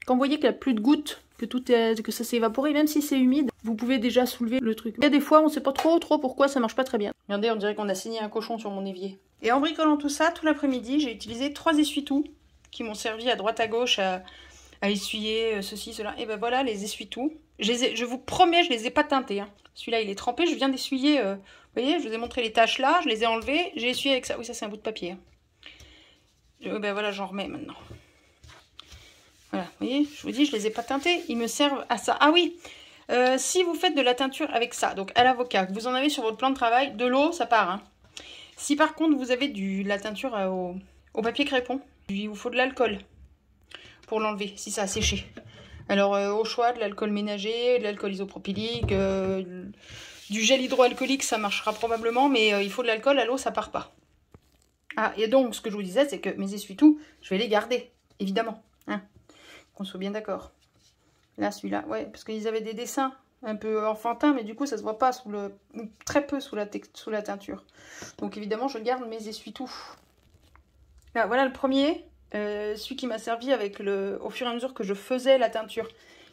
quand vous voyez qu'il n'y a plus de gouttes, que ça s'est évaporé, même si c'est humide, vous pouvez déjà soulever le truc. Il y a des fois, on ne sait pas trop pourquoi ça marche pas très bien. Regardez, on dirait qu'on a saigné un cochon sur mon évier. Et en bricolant tout ça, tout l'après-midi, j'ai utilisé 3 essuie-tout qui m'ont servi à droite à gauche à essuyer ceci, cela. Et ben voilà, les essuie-tout. Je vous promets, je les ai pas teintés. Hein. Celui-là, il est trempé, je viens d'essuyer. Vous voyez, je vous ai montré les taches là, je les ai enlevées, j'ai essuyé avec ça. Oui, ça c'est un bout de papier. Hein. Ben voilà, j'en remets maintenant. Voilà, vous voyez, je vous dis, je les ai pas teintés, ils me servent à ça. Ah oui, si vous faites de la teinture avec ça, donc à l'avocat, que vous en avez sur votre plan de travail, de l'eau, ça part. Hein. Si par contre vous avez de la teinture au papier crépon, il vous faut de l'alcool pour l'enlever, si ça a séché. Alors au choix, de l'alcool ménager, de l'alcool isopropylique, du gel hydroalcoolique, ça marchera probablement, mais il faut de l'alcool, à l'eau, ça part pas. Ah, et donc, ce que je vous disais, c'est que mes essuie-tout, je vais les garder, évidemment. Hein, qu'on soit bien d'accord. Là, celui-là, ouais, parce qu'ils avaient des dessins un peu enfantins, mais du coup, ça se voit pas très peu sous la teinture. Donc, évidemment, je garde mes essuie-tout. Là, voilà le premier, celui qui m'a servi au fur et à mesure que je faisais la teinture.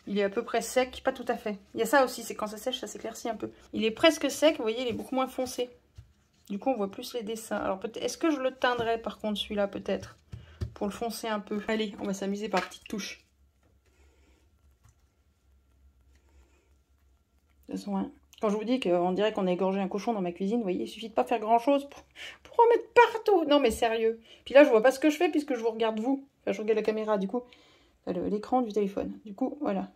Il est à peu près sec, pas tout à fait. Il y a ça aussi, c'est quand ça sèche, ça s'éclaircit un peu. Il est presque sec, vous voyez, il est beaucoup moins foncé. Du coup, on voit plus les dessins. Alors, est-ce que je le teindrai, par contre, celui-là, peut-être, pour le foncer un peu. Allez, on va s'amuser par petites touches. De toute façon, hein, quand je vous dis qu'on dirait qu'on a égorgé un cochon dans ma cuisine, vous voyez, il suffit de pas faire grand-chose pour en mettre partout. Non, mais sérieux. Puis là, je vois pas ce que je fais puisque je vous regarde vous. Enfin, je regarde la caméra, du coup, l'écran du téléphone. Du coup, voilà.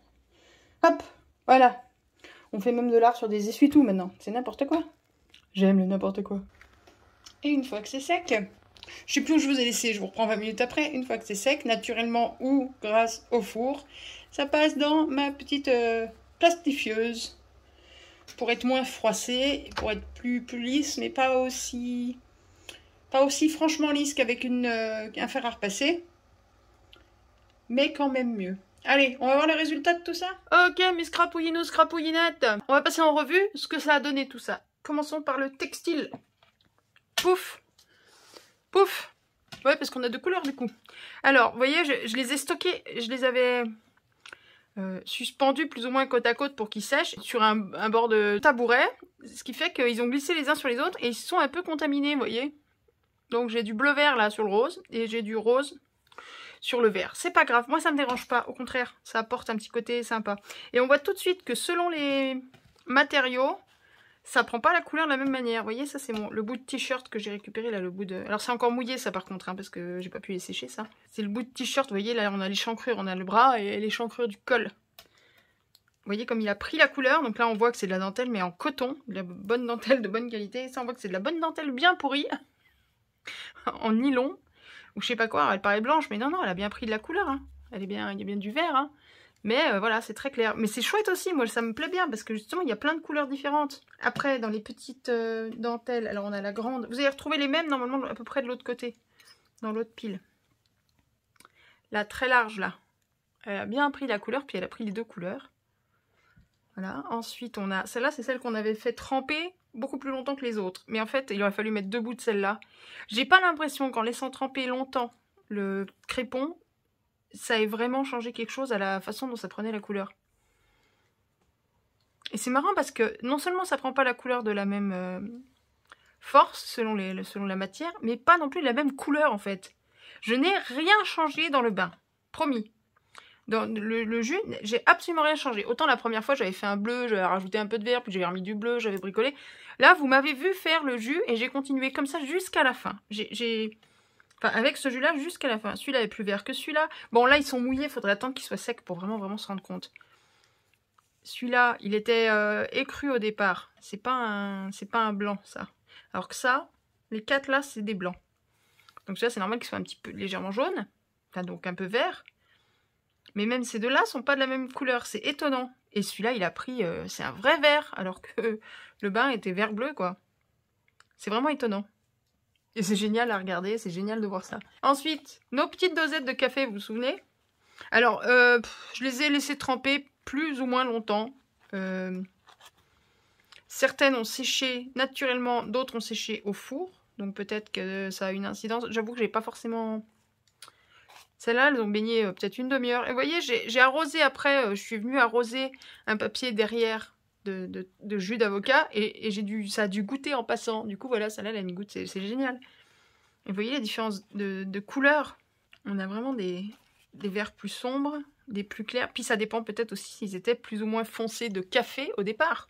Hop, voilà. On fait même de l'art sur des essuie-tout maintenant. C'est n'importe quoi. J'aime le n'importe quoi. Et une fois que c'est sec, je sais plus où je vous ai laissé, je vous reprends 20 minutes après. Une fois que c'est sec, naturellement ou grâce au four, ça passe dans ma petite plastifieuse pour être moins froissé, pour être plus lisse, mais pas aussi franchement lisse qu'avec un fer à repasser, mais quand même mieux. Allez, on va voir le résultat de tout ça. Ok, mes scrapouillinos, scrapouillinettes, on va passer en revue ce que ça a donné tout ça. Commençons par le textile. Pouf, pouf. Ouais, parce qu'on a 2 couleurs du coup. Alors, vous voyez, je les ai stockés, je les avais suspendus plus ou moins côte à côte pour qu'ils sèchent sur un bord de tabouret. Ce qui fait qu'ils ont glissé les uns sur les autres et ils se sont un peu contaminés, vous voyez. Donc j'ai du bleu-vert là sur le rose et j'ai du rose sur le vert. C'est pas grave, moi ça me dérange pas, au contraire, ça apporte un petit côté sympa. Et on voit tout de suite que selon les matériaux, ça prend pas la couleur de la même manière. Vous voyez, ça c'est le bout de t-shirt que j'ai récupéré là, le bout de... Alors c'est encore mouillé ça par contre, hein, parce que j'ai pas pu les sécher ça. C'est le bout de t-shirt, vous voyez, là on a l'échancrure, on a le bras et l'échancrure du col. Vous voyez comme il a pris la couleur, donc là on voit que c'est de la dentelle mais en coton, de la bonne dentelle de bonne qualité. Et ça on voit que c'est de la bonne dentelle bien pourrie, en nylon, ou je sais pas quoi, elle paraît blanche, mais non, non, elle a bien pris de la couleur, hein. Il y a bien du vert, hein. Mais voilà, c'est très clair. Mais c'est chouette aussi, moi ça me plaît bien, parce que justement il y a plein de couleurs différentes. Après, dans les petites dentelles, alors on a la grande, vous allez retrouver les mêmes normalement à peu près de l'autre côté, dans l'autre pile. La très large là, elle a bien pris la couleur, puis elle a pris les 2 couleurs. Voilà, ensuite on a, celle-là c'est celle qu'on avait fait tremper beaucoup plus longtemps que les autres. Mais en fait, il aurait fallu mettre 2 bouts de celle-là. J'ai pas l'impression qu'en laissant tremper longtemps le crépon, ça ait vraiment changé quelque chose à la façon dont ça prenait la couleur. Et c'est marrant parce que non seulement ça prend pas la couleur de la même force selon la matière, mais pas non plus de la même couleur en fait. Je n'ai rien changé dans le bain, promis. Dans le jus, j'ai absolument rien changé. Autant la première fois, j'avais fait un bleu, j'avais rajouté un peu de vert, puis j'avais remis du bleu, j'avais bricolé. Là, vous m'avez vu faire le jus et j'ai continué comme ça jusqu'à la fin. Enfin, avec ce jus-là jusqu'à la fin. Celui-là est plus vert que celui-là. Bon, là, ils sont mouillés. Il faudrait attendre qu'ils soient secs pour vraiment se rendre compte. Celui-là, il était écru au départ. C'est pas un blanc, ça. Alors que ça, les 4 là, c'est des blancs. Donc celui-là, c'est normal qu'ils soient un petit peu légèrement jaunes. Enfin, donc un peu vert. Mais même ces deux-là sont pas de la même couleur. C'est étonnant. Et celui-là, il a pris... c'est un vrai vert. Alors que le bain était vert-bleu, quoi. C'est vraiment étonnant. Et c'est génial à regarder, c'est génial de voir ça. Ensuite, nos petites dosettes de café, vous vous souvenez? Alors, je les ai laissées tremper plus ou moins longtemps. Certaines ont séché naturellement, d'autres ont séché au four. Donc peut-être que ça a une incidence. J'avoue que j'ai pas forcément... Celles-là, elles ont baigné peut-être une demi-heure. Et vous voyez, j'ai arrosé après, je suis venue arroser un papier derrière de jus d'avocat et ça a dû goûter en passant. Du coup, voilà, celle-là, elle a une goutte, c'est génial. Et vous voyez la différence de couleur. On a vraiment des verts plus sombres, des plus clairs. Puis ça dépend peut-être aussi s'ils étaient plus ou moins foncés de café au départ.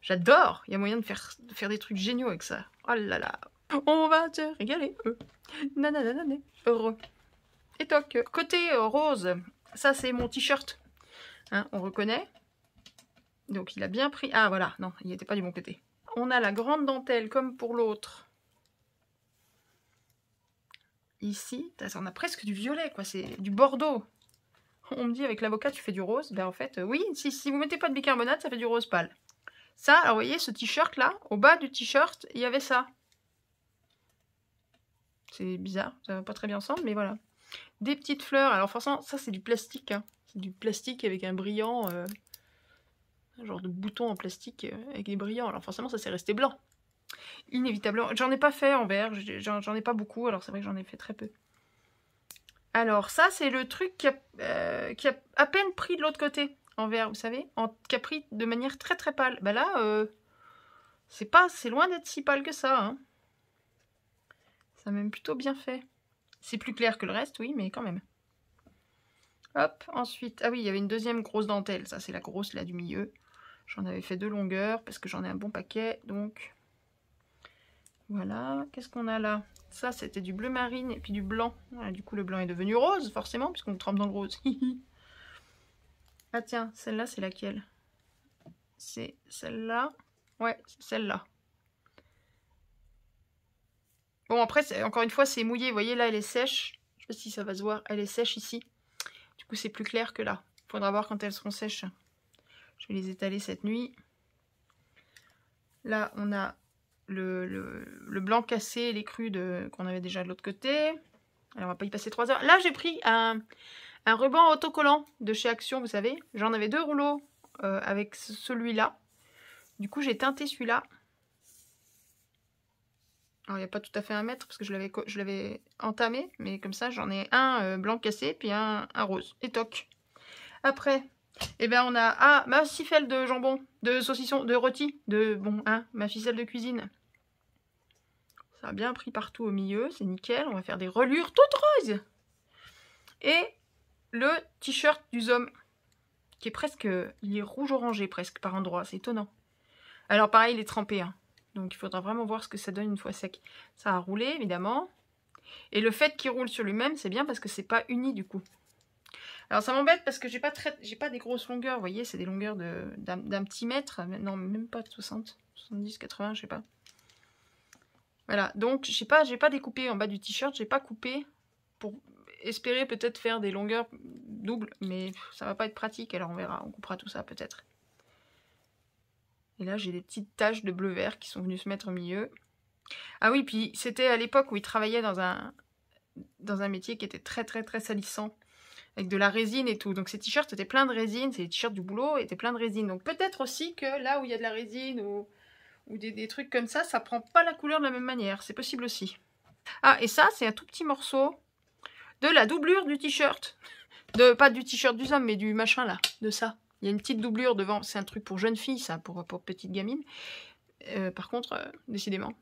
J'adore. Il y a moyen de faire des trucs géniaux avec ça. Oh là là. On va te régaler. Nanana, heureux. Et toc. Côté rose, ça c'est mon t-shirt. Hein, on reconnaît. Donc il a bien pris... Ah voilà, non, il n'était pas du bon côté. On a la grande dentelle comme pour l'autre. Ici, on a presque du violet, quoi. C'est du bordeaux. On me dit avec l'avocat tu fais du rose. Ben en fait, oui, si vous mettez pas de bicarbonate, ça fait du rose pâle. Ça, alors vous voyez, ce t-shirt là, au bas du t-shirt, il y avait ça. C'est bizarre, ça va pas très bien ensemble, mais voilà. Des petites fleurs, alors forcément, ça c'est du plastique. Hein. C'est du plastique avec un brillant... un genre de bouton en plastique avec des brillants. Alors forcément, ça s'est resté blanc. Inévitablement. J'en ai pas fait en vert. J'en ai pas beaucoup. Alors c'est vrai que j'en ai fait très peu. Alors ça, c'est le truc qui a à peine pris de l'autre côté en vert, vous savez. Qui a pris de manière très très pâle. Bah là, c'est loin d'être si pâle que ça. Hein. Ça a même plutôt bien fait. C'est plus clair que le reste, oui, mais quand même. Hop, ensuite... Ah oui, il y avait une deuxième grosse dentelle. Ça, c'est la grosse là du milieu. J'en avais fait 2 longueurs parce que j'en ai un bon paquet. Donc, voilà. Qu'est-ce qu'on a là? Ça, c'était du bleu marine et puis du blanc. Voilà, du coup, le blanc est devenu rose, forcément, puisqu'on le trempe dans le rose. Ah tiens, celle-là, c'est laquelle? C'est celle-là. Ouais, c'est celle-là. Bon, après, encore une fois, c'est mouillé. Vous voyez, là, elle est sèche. Je sais pas si ça va se voir. Elle est sèche ici. Du coup, c'est plus clair que là. Il faudra voir quand elles seront sèches. Je vais les étaler cette nuit. Là, on a le blanc cassé et les crus qu'on avait déjà de l'autre côté. Alors, on va pas y passer 3 heures. Là, j'ai pris un ruban autocollant de chez Action, vous savez. J'en avais 2 rouleaux avec celui-là. Du coup, j'ai teinté celui-là. Alors, il n'y a pas tout à fait 1 mètre parce que je l'avais entamé. Mais comme ça, j'en ai un blanc cassé puis un rose. Et toc. Après, eh bien, on a ma ficelle de jambon, de saucisson, de rôti, ma ficelle de cuisine. Ça a bien pris partout au milieu, c'est nickel. On va faire des reliures toutes roses. Et le t-shirt du Zom, qui est presque, il est rouge-orangé presque par endroits, c'est étonnant. Alors pareil, il est trempé, hein. Donc il faudra vraiment voir ce que ça donne une fois sec. Ça a roulé, évidemment. Et le fait qu'il roule sur lui-même, c'est bien parce que c'est pas uni du coup. Alors ça m'embête parce que j'ai pas des grosses longueurs, vous voyez, c'est des longueurs d'un petit mètre, non même pas de 60, 70, 80, je sais pas. Voilà, donc j'ai pas découpé en bas du t-shirt, j'ai pas coupé pour espérer peut-être faire des longueurs doubles, mais ça va pas être pratique, alors on verra, on coupera tout ça peut-être. Et là j'ai des petites taches de bleu-vert qui sont venues se mettre au milieu. Ah oui, puis c'était à l'époque où il travaillait dans un métier qui était très très très salissant. Avec de la résine et tout. Donc ces t-shirts étaient pleins de résine. Ces t-shirts du boulot étaient pleins de résine. Donc peut-être aussi que là où il y a de la résine ou des trucs comme ça prend pas la couleur de la même manière. C'est possible aussi. Ah, et ça, c'est un tout petit morceau de la doublure du t-shirt. Pas du t-shirt du Zom, mais du machin là. De ça. Il y a une petite doublure devant. C'est un truc pour jeune fille, ça, pour petite gamine. Par contre, décidément.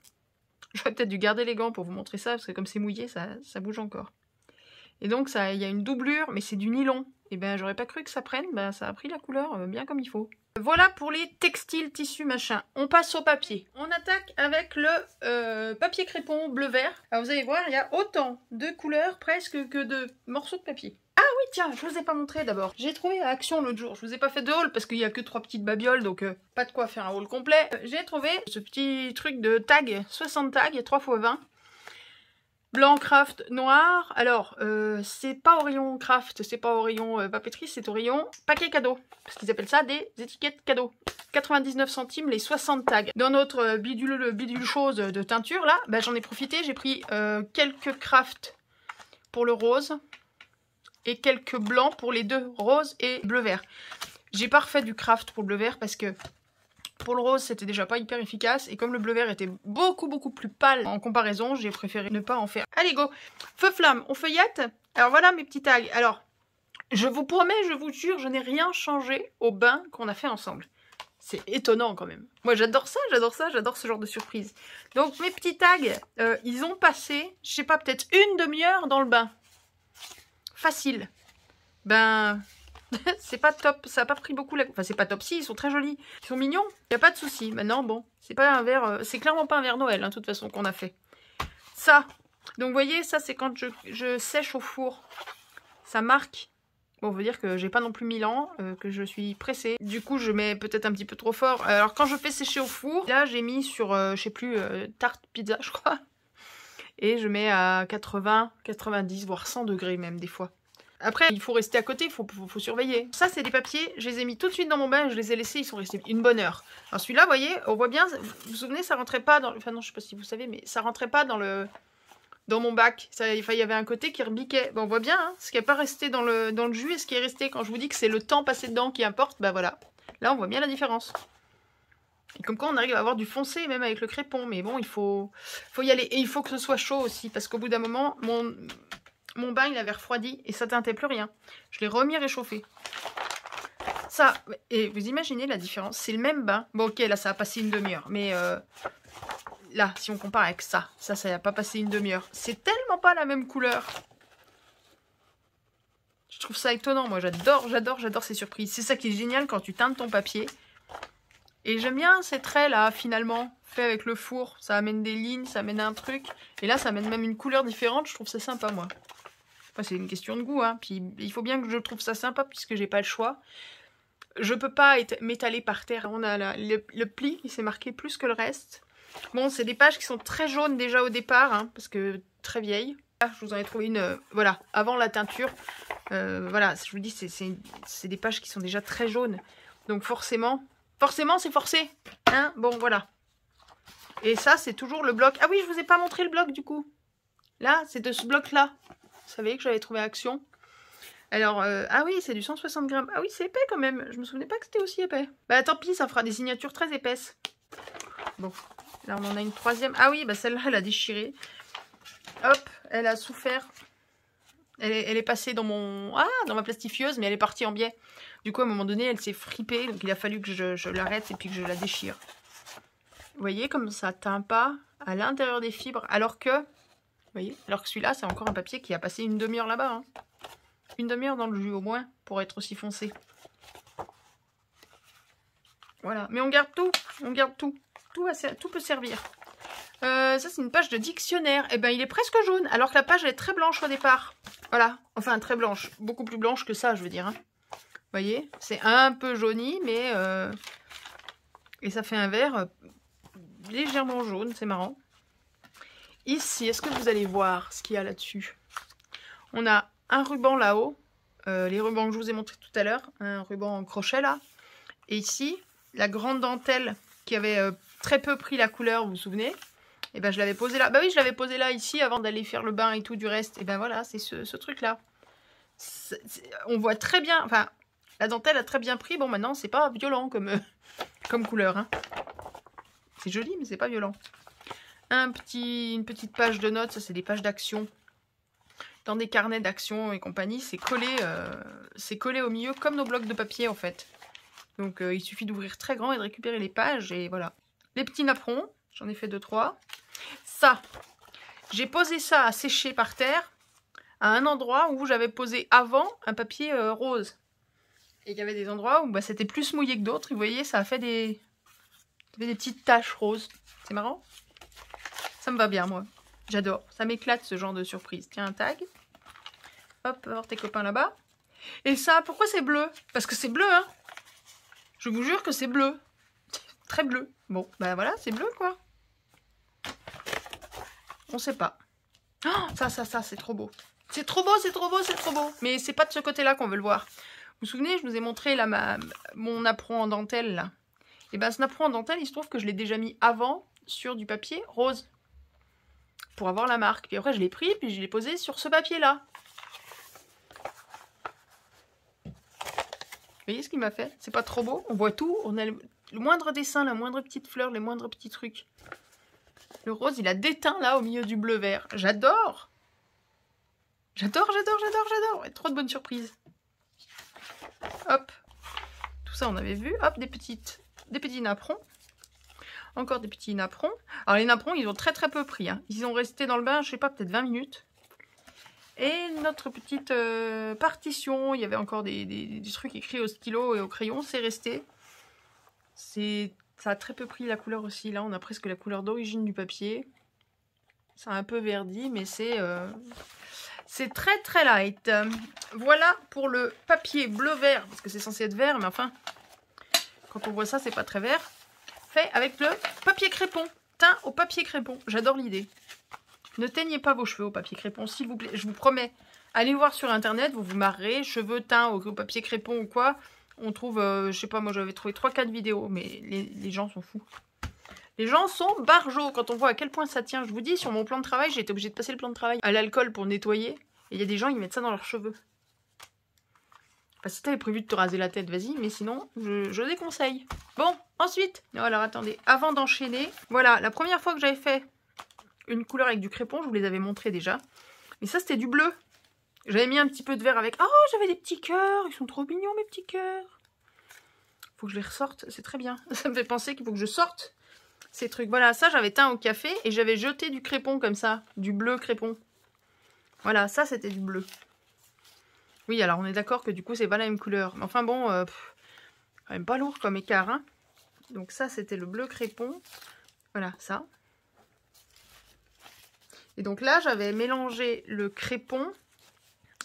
J'aurais peut-être dû garder les gants pour vous montrer ça, parce que comme c'est mouillé, ça bouge encore. Et donc, il y a une doublure, mais c'est du nylon. Et ben, j'aurais pas cru que ça prenne. Ben, ça a pris la couleur bien comme il faut. Voilà pour les textiles, tissus, machin. On passe au papier. On attaque avec le papier crépon bleu-vert. Alors vous allez voir, il y a autant de couleurs presque que de morceaux de papier. Ah oui, tiens, je vous ai pas montré d'abord. J'ai trouvé à Action l'autre jour. Je vous ai pas fait de haul parce qu'il y a que 3 petites babioles, donc pas de quoi faire un haul complet. J'ai trouvé ce petit truc de tag, 60 tags, 3x20. Blanc, craft, noir. Alors, c'est pas au rayon craft, c'est pas au rayon papeterie, c'est au rayon paquet cadeau. Parce qu'ils appellent ça des étiquettes cadeaux. 99 centimes les 60 tags. Dans notre bidule chose de teinture, là, bah, j'en ai profité. J'ai pris quelques craft pour le rose et quelques blancs pour les deux, rose et bleu-vert. J'ai pas refait du craft pour le bleu-vert parce que pour le rose, c'était déjà pas hyper efficace. Et comme le bleu-vert était beaucoup plus pâle en comparaison, j'ai préféré ne pas en faire. Allez, go! Feu flamme, on feuillette. Alors voilà mes petits tags. Alors, je vous promets, je vous jure, je n'ai rien changé au bain qu'on a fait ensemble. C'est étonnant quand même. Moi, j'adore ça, j'adore ce genre de surprise. Donc, mes petits tags, ils ont passé, je sais pas, peut-être une demi-heure dans le bain. Facile. Ben... c'est pas top, ça a pas pris beaucoup la... Enfin, c'est pas top, si, ils sont très jolis. Ils sont mignons, y a pas de souci. Maintenant, bon, c'est pas un verre... c'est clairement pas un verre Noël, hein, de toute façon, qu'on a fait. Ça. Donc, vous voyez, ça, c'est quand je sèche au four. Ça marque. Bon, on veut dire que j'ai pas non plus 1000 ans, que je suis pressée. Du coup, je mets peut-être un petit peu trop fort. Alors, quand je fais sécher au four, là, j'ai mis sur, je sais plus, tarte pizza, je crois. Et je mets à 80, 90, voire 100 degrés même, des fois. Après, il faut rester à côté, il faut surveiller. Ça, c'est des papiers, je les ai mis tout de suite dans mon bain, je les ai laissés, ils sont restés une bonne heure. Alors celui-là, vous voyez, on voit bien, vous vous souvenez, ça rentrait pas dans... Enfin non, je sais pas si vous savez, mais ça rentrait pas dans mon bac. Ça, il y avait un côté qui rebiquait. Bon, on voit bien, hein, ce qui n'est pas resté dans le jus et ce qui est resté. Quand je vous dis que c'est le temps passé dedans qui importe, bah voilà. Là, on voit bien la différence. Et comme quoi, on arrive à avoir du foncé, même avec le crépon. Mais bon, il faut y aller. Et il faut que ce soit chaud aussi, parce qu'au bout d'un moment, mon bain, il avait refroidi et ça teintait plus rien. Je l'ai remis réchauffé. Ça, et vous imaginez la différence, c'est le même bain. Bon, ok, là, ça a passé une demi-heure. Mais là, si on compare avec ça n'a pas passé une demi-heure. C'est tellement pas la même couleur. Je trouve ça étonnant, moi. J'adore ces surprises. C'est ça qui est génial quand tu teintes ton papier. Et j'aime bien ces traits-là, finalement, faits avec le four. Ça amène des lignes, ça amène un truc. Et là, ça amène même une couleur différente. Je trouve ça sympa, moi. Enfin, c'est une question de goût, hein. Puis il faut bien que je trouve ça sympa puisque j'ai pas le choix. Je peux pas m'étaler par terre. On a le pli qui s'est marqué plus que le reste. Bon, c'est des pages qui sont très jaunes déjà au départ, hein, parce que très vieilles. Là, je vous en ai trouvé une, voilà, avant la teinture. Voilà, je vous dis, c'est des pages qui sont déjà très jaunes. Donc forcément, c'est forcé. Hein, bon, voilà. Et ça, c'est toujours le bloc. Ah oui, je vous ai pas montré le bloc du coup. Là, c'est de ce bloc-là. Vous savez que j'avais trouvé Action. Alors, ah oui, c'est du 160 grammes. Ah oui, c'est épais quand même. Je me souvenais pas que c'était aussi épais. Bah tant pis, ça fera des signatures très épaisses. Bon, là on en a une troisième. Ah oui, bah celle-là, elle a déchiré. Hop, elle a souffert. Elle est passée dans ma plastifieuse, mais elle est partie en biais. Du coup, à un moment donné, elle s'est fripée. Donc il a fallu que je l'arrête et puis que je la déchire. Vous voyez comme ça teint pas à l'intérieur des fibres. Alors que, vous voyez, alors que celui-là, c'est encore un papier qui a passé une demi-heure là-bas. Hein. Une demi-heure dans le jus au moins pour être aussi foncé. Voilà, mais on garde tout. On garde tout. Tout peut servir. Ça, c'est une page de dictionnaire. Et ben, il est presque jaune, alors que la page elle est très blanche au départ. Voilà, enfin très blanche. Beaucoup plus blanche que ça, je veux dire. Hein. Vous voyez, c'est un peu jauni, mais... Et ça fait un vert légèrement jaune, c'est marrant. Ici, est-ce que vous allez voir ce qu'il y a là-dessus? On a un ruban là-haut, les rubans que je vous ai montré tout à l'heure, un ruban en crochet là. Et ici, la grande dentelle qui avait très peu pris la couleur, vous vous souvenez? Et ben je l'avais posé là. Bah oui, je l'avais posé là ici avant d'aller faire le bain et tout du reste. Et ben voilà, c'est ce truc-là. On voit très bien, enfin, la dentelle a très bien pris. Bon, maintenant, c'est pas violent comme couleur. Hein. C'est joli, mais c'est pas violent. Une petite page de notes, ça c'est des pages d'action. Dans des carnets d'action et compagnie, c'est collé au milieu comme nos blocs de papier en fait. Donc il suffit d'ouvrir très grand et de récupérer les pages et voilà. Les petits napperons, j'en ai fait 2-3. Ça, j'ai posé ça à sécher par terre à un endroit où j'avais posé avant un papier rose. Et il y avait des endroits où bah, c'était plus mouillé que d'autres. Et vous voyez, ça a fait des petites taches roses. C'est marrant. Ça me va bien, moi. J'adore. Ça m'éclate, ce genre de surprise. Tiens, un tag. Hop, voir tes copains là-bas. Et ça, pourquoi c'est bleu? Parce que c'est bleu, hein. Je vous jure que c'est bleu. Très bleu. Bon, bah voilà, c'est bleu, quoi. On sait pas. Oh, ça, c'est trop beau. C'est trop beau, c'est trop beau, c'est trop beau. Mais c'est pas de ce côté-là qu'on veut le voir. Vous vous souvenez, je vous ai montré là mon napperon en dentelle, là. Et ben, ce napperon en dentelle, il se trouve que je l'ai déjà mis avant sur du papier rose. Pour avoir la marque. Puis après, je l'ai pris, puis je l'ai posé sur ce papier-là. Vous voyez ce qu'il m'a fait? C'est pas trop beau? On voit tout. On a le moindre dessin, la moindre petite fleur, les moindres petits trucs. Le rose, il a déteint là au milieu du bleu vert. J'adore! J'adore, j'adore, j'adore, j'adore! Trop de bonnes surprises. Hop. Tout ça, on avait vu. Hop, des petits napperons. Encore des petits napperons. Alors, les napperons, ils ont très très peu pris. Hein. Ils ont resté dans le bain, je sais pas, peut-être 20 minutes. Et notre petite partition, il y avait encore des trucs écrits au stylo et au crayon, c'est resté. Ça a très peu pris la couleur aussi. Là, on a presque la couleur d'origine du papier. C'est un peu verdi, mais c'est très très light. Voilà pour le papier bleu-vert, parce que c'est censé être vert, mais enfin, quand on voit ça, c'est pas très vert. Fait avec le papier crépon. Teint au papier crépon. J'adore l'idée. Ne teignez pas vos cheveux au papier crépon, s'il vous plaît. Je vous promets. Allez voir sur internet, vous vous marrerez. Cheveux teints au papier crépon ou quoi. On trouve, je sais pas, moi j'avais trouvé 3-4 vidéos. Mais les gens sont fous. Les gens sont barjots quand on voit à quel point ça tient. Je vous dis, sur mon plan de travail, j'ai été obligée de passer le plan de travail à l'alcool pour nettoyer. Et il y a des gens, ils mettent ça dans leurs cheveux. Enfin, si t'avais prévu de te raser la tête, vas-y. Mais sinon, je déconseille. Bon, ensuite. Non, alors attendez, avant d'enchaîner. Voilà, la première fois que j'avais fait une couleur avec du crépon, je vous les avais montré déjà. Mais ça, c'était du bleu. J'avais mis un petit peu de vert avec... Oh, j'avais des petits cœurs. Ils sont trop mignons, mes petits cœurs. Faut que je les ressorte. C'est très bien. Ça me fait penser qu'il faut que je sorte ces trucs. Voilà, ça, j'avais teint au café et j'avais jeté du crépon comme ça. Du bleu crépon. Voilà, ça, c'était du bleu. Oui, alors on est d'accord que du coup, c'est pas la même couleur. Mais enfin bon, quand même pas lourd comme écart. Hein. Donc ça, c'était le bleu crépon. Voilà, ça. Et donc là, j'avais mélangé le crépon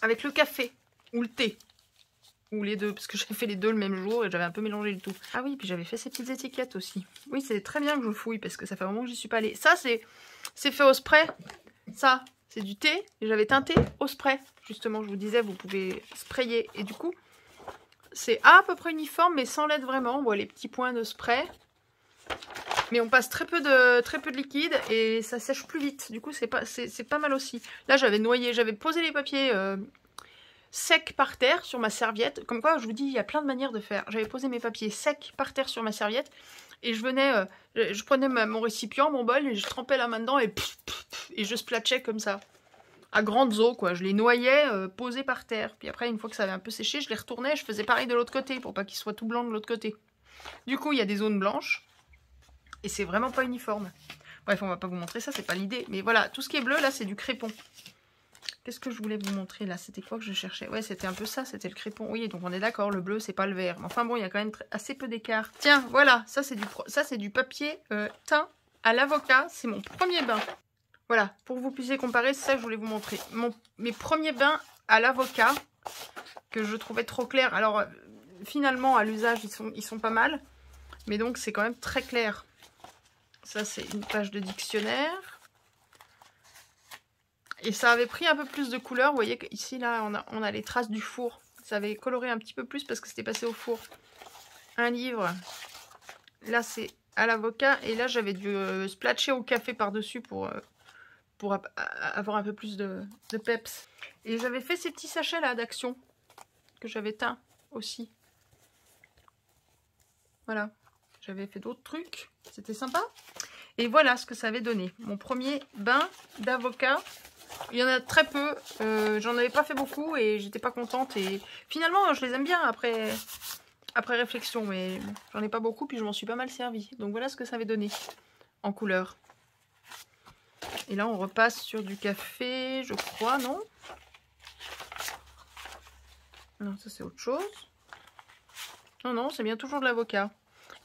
avec le café ou le thé. Ou les deux, parce que j'avais fait les deux le même jour et j'avais un peu mélangé le tout. Ah oui, puis j'avais fait ces petites étiquettes aussi. Oui, c'est très bien que je fouille parce que ça fait un moment que j'y suis pas allée. Ça, c'est fait au spray. Ça, c'est du thé et j'avais teinté au spray. Justement, je vous disais, vous pouvez sprayer. Et du coup, c'est à peu près uniforme, mais sans l'aide vraiment. On voit les petits points de spray. Mais on passe très peu de liquide et ça sèche plus vite. Du coup, c'est pas mal aussi. Là, j'avais noyé, j'avais posé les papiers secs par terre sur ma serviette. Comme quoi, je vous dis, il y a plein de manières de faire. J'avais posé mes papiers secs par terre sur ma serviette. Et je prenais mon récipient, mon bol, et je trempais la main dedans et je splatchais comme ça. À grandes eaux, quoi. Je les noyais posés par terre. Puis après, une fois que ça avait un peu séché, je les retournais. Je faisais pareil de l'autre côté pour pas qu'ils soient tout blancs de l'autre côté. Du coup, il y a des zones blanches. Et c'est vraiment pas uniforme. Bref, on va pas vous montrer ça, c'est pas l'idée. Mais voilà, tout ce qui est bleu, là, c'est du crépon. Qu'est-ce que je voulais vous montrer, là? C'était quoi que je cherchais? Ouais, c'était un peu ça, c'était le crépon. Oui, donc on est d'accord, le bleu, c'est pas le vert. Mais enfin bon, il y a quand même assez peu d'écart. Tiens, voilà, ça, c'est du papier teint à l'avocat. C'est mon premier bain. Voilà, pour que vous puissiez comparer, c'est ça que je voulais vous montrer. Mes premiers bains à l'avocat, que je trouvais trop clairs. Alors, finalement, à l'usage, ils sont pas mal. Mais donc, c'est quand même très clair. Ça, c'est une page de dictionnaire. Et ça avait pris un peu plus de couleur. Vous voyez qu'ici, là, on a les traces du four. Ça avait coloré un petit peu plus parce que c'était passé au four. Un livre. Là, c'est à l'avocat. Et là, j'avais dû splatcher au café par-dessus pour avoir un peu plus de peps. Et j'avais fait ces petits sachets, là, d'Action. Que j'avais teints aussi. Voilà. J'avais fait d'autres trucs. C'était sympa. Et voilà ce que ça avait donné. Mon premier bain d'avocat. Il y en a très peu. J'en avais pas fait beaucoup et j'étais pas contente. Et finalement, je les aime bien après réflexion. Mais j'en ai pas beaucoup puis je m'en suis pas mal servi. Donc voilà ce que ça avait donné en couleur. Et là, on repasse sur du café, je crois, non? Non, ça c'est autre chose. Non, non, c'est bien toujours de l'avocat.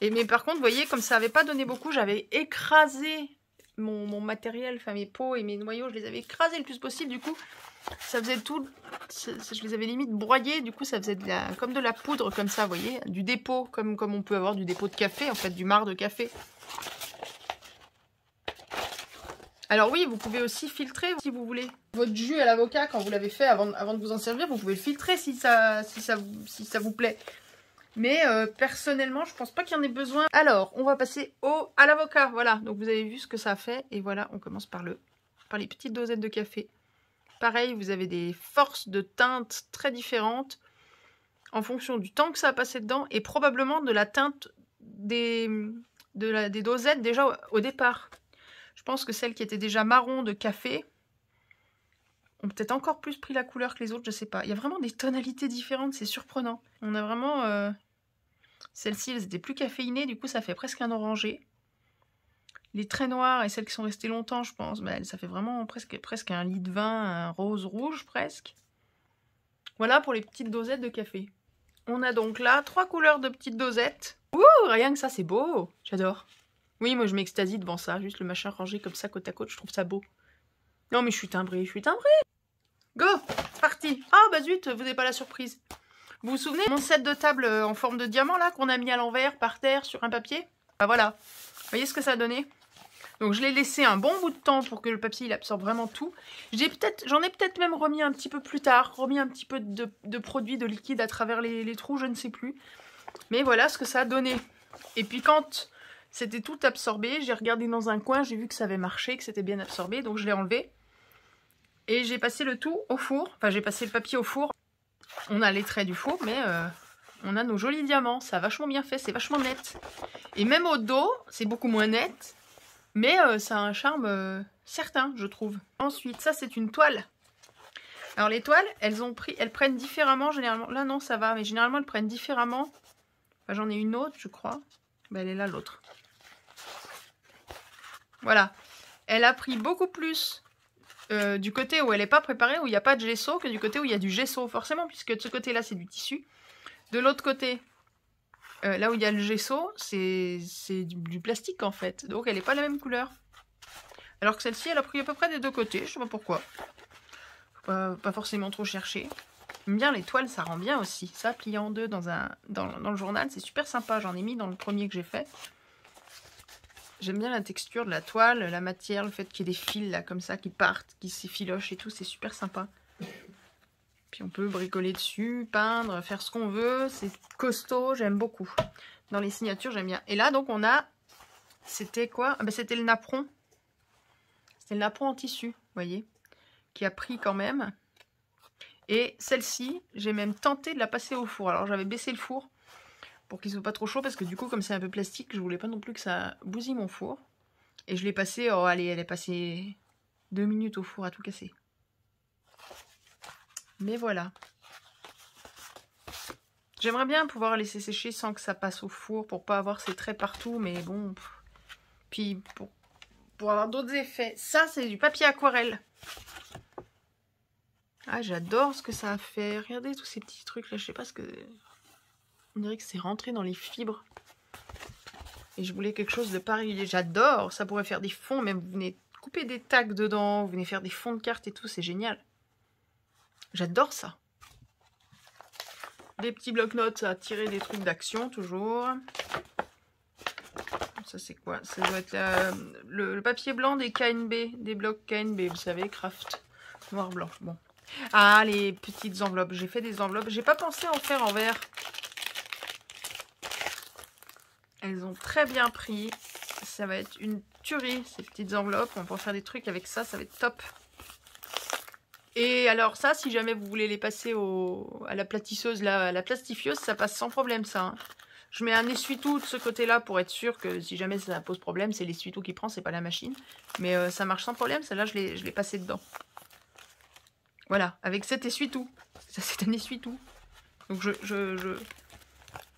Mais par contre, vous voyez, comme ça n'avait pas donné beaucoup, j'avais écrasé mon matériel, enfin mes pots et mes noyaux, je les avais écrasés le plus possible. Du coup, ça faisait tout... Je les avais limite broyés, du coup ça faisait comme de la poudre, comme ça, vous voyez. Du dépôt, comme on peut avoir du dépôt de café, en fait, du marc de café. Alors oui, vous pouvez aussi filtrer si vous voulez. Votre jus à l'avocat, quand vous l'avez fait avant de vous en servir, vous pouvez le filtrer si ça vous plaît. Mais personnellement, je pense pas qu'il y en ait besoin. Alors, on va passer à l'avocat. Voilà, donc vous avez vu ce que ça a fait. Et voilà, on commence par les petites dosettes de café. Pareil, vous avez des forces de teinte très différentes en fonction du temps que ça a passé dedans et probablement de la teinte des dosettes déjà au départ. Je pense que celles qui étaient déjà marron de café ont peut-être encore plus pris la couleur que les autres, je sais pas. Il y a vraiment des tonalités différentes, c'est surprenant. On a vraiment... Celles-ci, elles étaient plus caféinées, du coup ça fait presque un orangé. Les très noires et celles qui sont restées longtemps, je pense, bah, ça fait vraiment presque un lit de vin, un rose-rouge presque. Voilà pour les petites dosettes de café. On a donc là 3 couleurs de petites dosettes. Ouh, rien que ça, c'est beau. J'adore. Oui, moi je m'extasie devant ça, juste le machin rangé comme ça côte à côte, je trouve ça beau. Non mais je suis timbrée, Go, c'est parti. Ah bah zut, vous n'avez pas la surprise. Vous vous souvenez mon set de table en forme de diamant là, qu'on a mis à l'envers, par terre, sur un papier? Bah voilà. Vous voyez ce que ça a donné? Donc je l'ai laissé un bon bout de temps pour que le papier il absorbe vraiment tout. J'en ai peut-être même remis un petit peu plus tard, remis un petit peu de produit, de liquide à travers les trous, je ne sais plus. Mais voilà ce que ça a donné. Et puis quand c'était tout absorbé, j'ai regardé dans un coin, j'ai vu que ça avait marché, que c'était bien absorbé, donc je l'ai enlevé. Et j'ai passé le tout au four, enfin j'ai passé le papier au four. On a les traits du four, mais on a nos jolis diamants. Ça a vachement bien fait, c'est vachement net. Et même au dos, c'est beaucoup moins net. Mais ça a un charme certain, je trouve. Ensuite, ça c'est une toile. Alors les toiles, elles prennent différemment généralement. Là non, ça va, mais généralement elles prennent différemment. Enfin, j'en ai une autre, je crois. Ben, elle est là, l'autre. Voilà. Elle a pris beaucoup plus du côté où elle n'est pas préparée, où il n'y a pas de gesso, que du côté où il y a du gesso, forcément, puisque de ce côté-là, c'est du tissu. De l'autre côté, là où il y a le gesso, c'est du plastique, en fait. Donc, elle n'est pas la même couleur. Alors que celle-ci, elle a pris à peu près des deux côtés, je sais pas pourquoi. Faut pas forcément trop chercher. J'aime bien les toiles, ça rend bien aussi. Ça, plié en deux dans le journal, c'est super sympa. J'en ai mis dans le premier que j'ai fait. J'aime bien la texture de la toile, la matière, le fait qu'il y ait des fils là comme ça qui partent, qui s'effilochent et tout, c'est super sympa. Puis on peut bricoler dessus, peindre, faire ce qu'on veut, c'est costaud, j'aime beaucoup. Dans les signatures, j'aime bien. Et là donc on a, c'était quoi? Ah, ben, c'était le napperon. C'était le napperon en tissu, vous voyez, qui a pris quand même. Et celle-ci, j'ai même tenté de la passer au four. Alors j'avais baissé le four pour qu'il soit pas trop chaud, parce que du coup, comme c'est un peu plastique, je voulais pas non plus que ça bousille mon four. Et je l'ai passé, oh allez, elle est passée 2 minutes au four à tout casser. Mais voilà. J'aimerais bien pouvoir laisser sécher sans que ça passe au four, pour pas avoir ces traits partout, mais bon. Puis pour avoir d'autres effets. Ça, c'est du papier aquarelle. Ah, j'adore ce que ça a fait. Regardez tous ces petits trucs là, je sais pas ce que... On dirait que c'est rentré dans les fibres. Et je voulais quelque chose de pareil. J'adore. Ça pourrait faire des fonds. Même vous venez couper des tags dedans. Vous venez faire des fonds de cartes et tout. C'est génial. J'adore ça. Des petits blocs-notes à tirer des trucs d'action toujours. Ça c'est quoi? Ça doit être le papier blanc des KNB. Des blocs KNB. Vous savez, craft. Noir-blanc. Bon. Ah, les petites enveloppes. J'ai fait des enveloppes. J'ai pas pensé en faire en verre. Elles ont très bien pris. Ça va être une tuerie, ces petites enveloppes. On peut faire des trucs avec ça, ça va être top. Et alors ça, si jamais vous voulez les passer à la platisseuse, à la plastifieuse, ça passe sans problème ça. Hein. Je mets un essuie-tout de ce côté-là pour être sûr que si jamais ça pose problème, c'est l'essuie-tout qui prend, c'est pas la machine. Mais ça marche sans problème, celle-là je l'ai passé dedans. Voilà, avec cet essuie-tout. Ça c'est un essuie-tout. Donc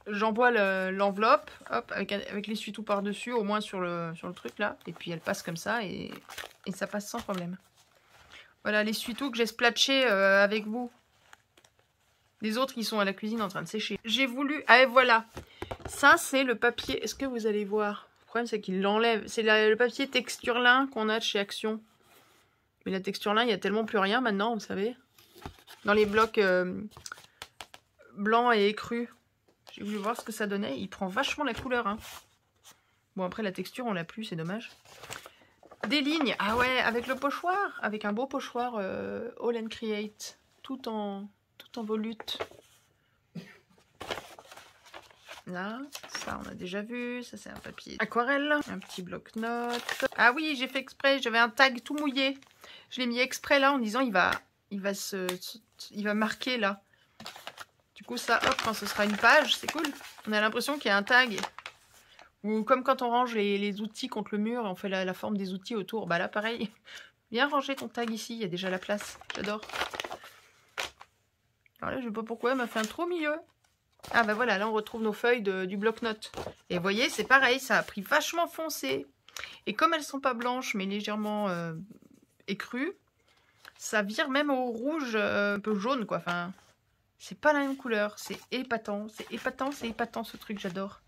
j'envoie l'enveloppe, hop, avec l'essuie-tout par-dessus, au moins sur le truc là. Et puis elle passe comme ça et ça passe sans problème. Voilà l'essuie-tout que j'ai splatché avec vous. Les autres, ils sont à la cuisine en train de sécher. J'ai voulu... Ah, et voilà. Ça, c'est le papier... Est-ce que vous allez voir? Le problème, c'est qu'il l'enlève. C'est le papier texture-lin qu'on a de chez Action. Mais la texture-lin, il n'y a tellement plus rien maintenant, vous savez. Dans les blocs blancs et écrus. J'ai voulu voir ce que ça donnait. Il prend vachement la couleur, hein. Bon, après, la texture, on l'a plus, c'est dommage. Des lignes. Ah ouais, avec le pochoir. Avec un beau pochoir All and Create. Tout en volute. Là, ça on a déjà vu. Ça c'est un papier aquarelle. Un petit bloc-notes. Ah oui, j'ai fait exprès. J'avais un tag tout mouillé. Je l'ai mis exprès là en disant il va marquer là. Du coup ça, hop, quand ce sera une page, c'est cool. On a l'impression qu'il y a un tag. Ou comme quand on range les outils contre le mur, on fait la forme des outils autour. Bah là pareil. Viens ranger ton tag ici, il y a déjà la place. J'adore. Alors là, je sais pas pourquoi, elle m'a fait un trou au milieu. Ah bah voilà, là on retrouve nos feuilles du bloc-notes. Et vous voyez, c'est pareil, ça a pris vachement foncé. Et comme elles sont pas blanches, mais légèrement écrues, ça vire même au rouge, un peu jaune quoi. Enfin, c'est pas la même couleur, c'est épatant. C'est épatant ce truc, j'adore.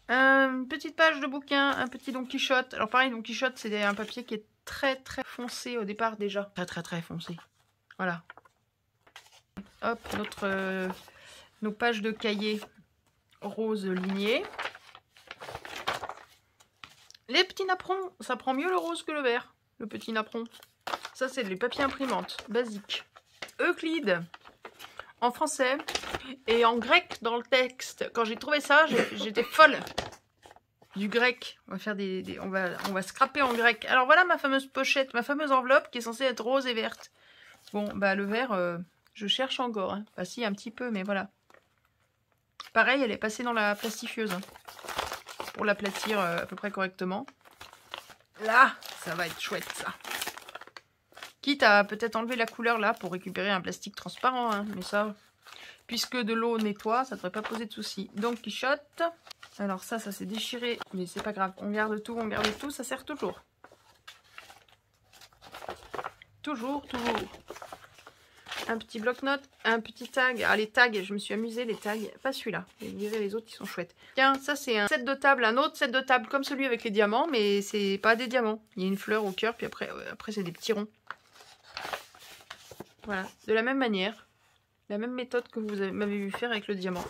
Une petite page de bouquin, un petit Don Quichotte. Alors pareil, Don Quichotte, c'est un papier qui est très foncé au départ déjà. Très foncé. Voilà. Hop, nos pages de cahiers rose lignée. Les petits napperons, ça prend mieux le rose que le vert, le petit napperon. Ça, c'est les papiers imprimantes, basiques. Euclide, en français et en grec dans le texte. Quand j'ai trouvé ça, j'étais folle. Du grec, on va faire on va scraper en grec. Alors voilà ma fameuse pochette, ma fameuse enveloppe qui est censée être rose et verte. Bon, bah le vert... je cherche encore, hein. Enfin si, un petit peu, mais voilà. Pareil, elle est passée dans la plastifieuse. Hein, pour l'aplatir à peu près correctement. Là, ça va être chouette, ça. Quitte à peut-être enlever la couleur, là, pour récupérer un plastique transparent. Hein, mais ça, puisque de l'eau nettoie, ça ne devrait pas poser de soucis. Donc, Quichotte. Alors ça s'est déchiré. Mais c'est pas grave. On garde tout, ça sert toujours. Toujours. Un petit bloc-notes, un petit tag. Ah, les tags, je me suis amusée, les tags. Pas celui-là. Vous verrez les autres qui sont chouettes. Tiens, ça c'est un set de table, un autre set de table comme celui avec les diamants, mais c'est pas des diamants. Il y a une fleur au cœur, puis après c'est des petits ronds. Voilà, de la même manière. La même méthode que vous m'avez vu faire avec le diamant.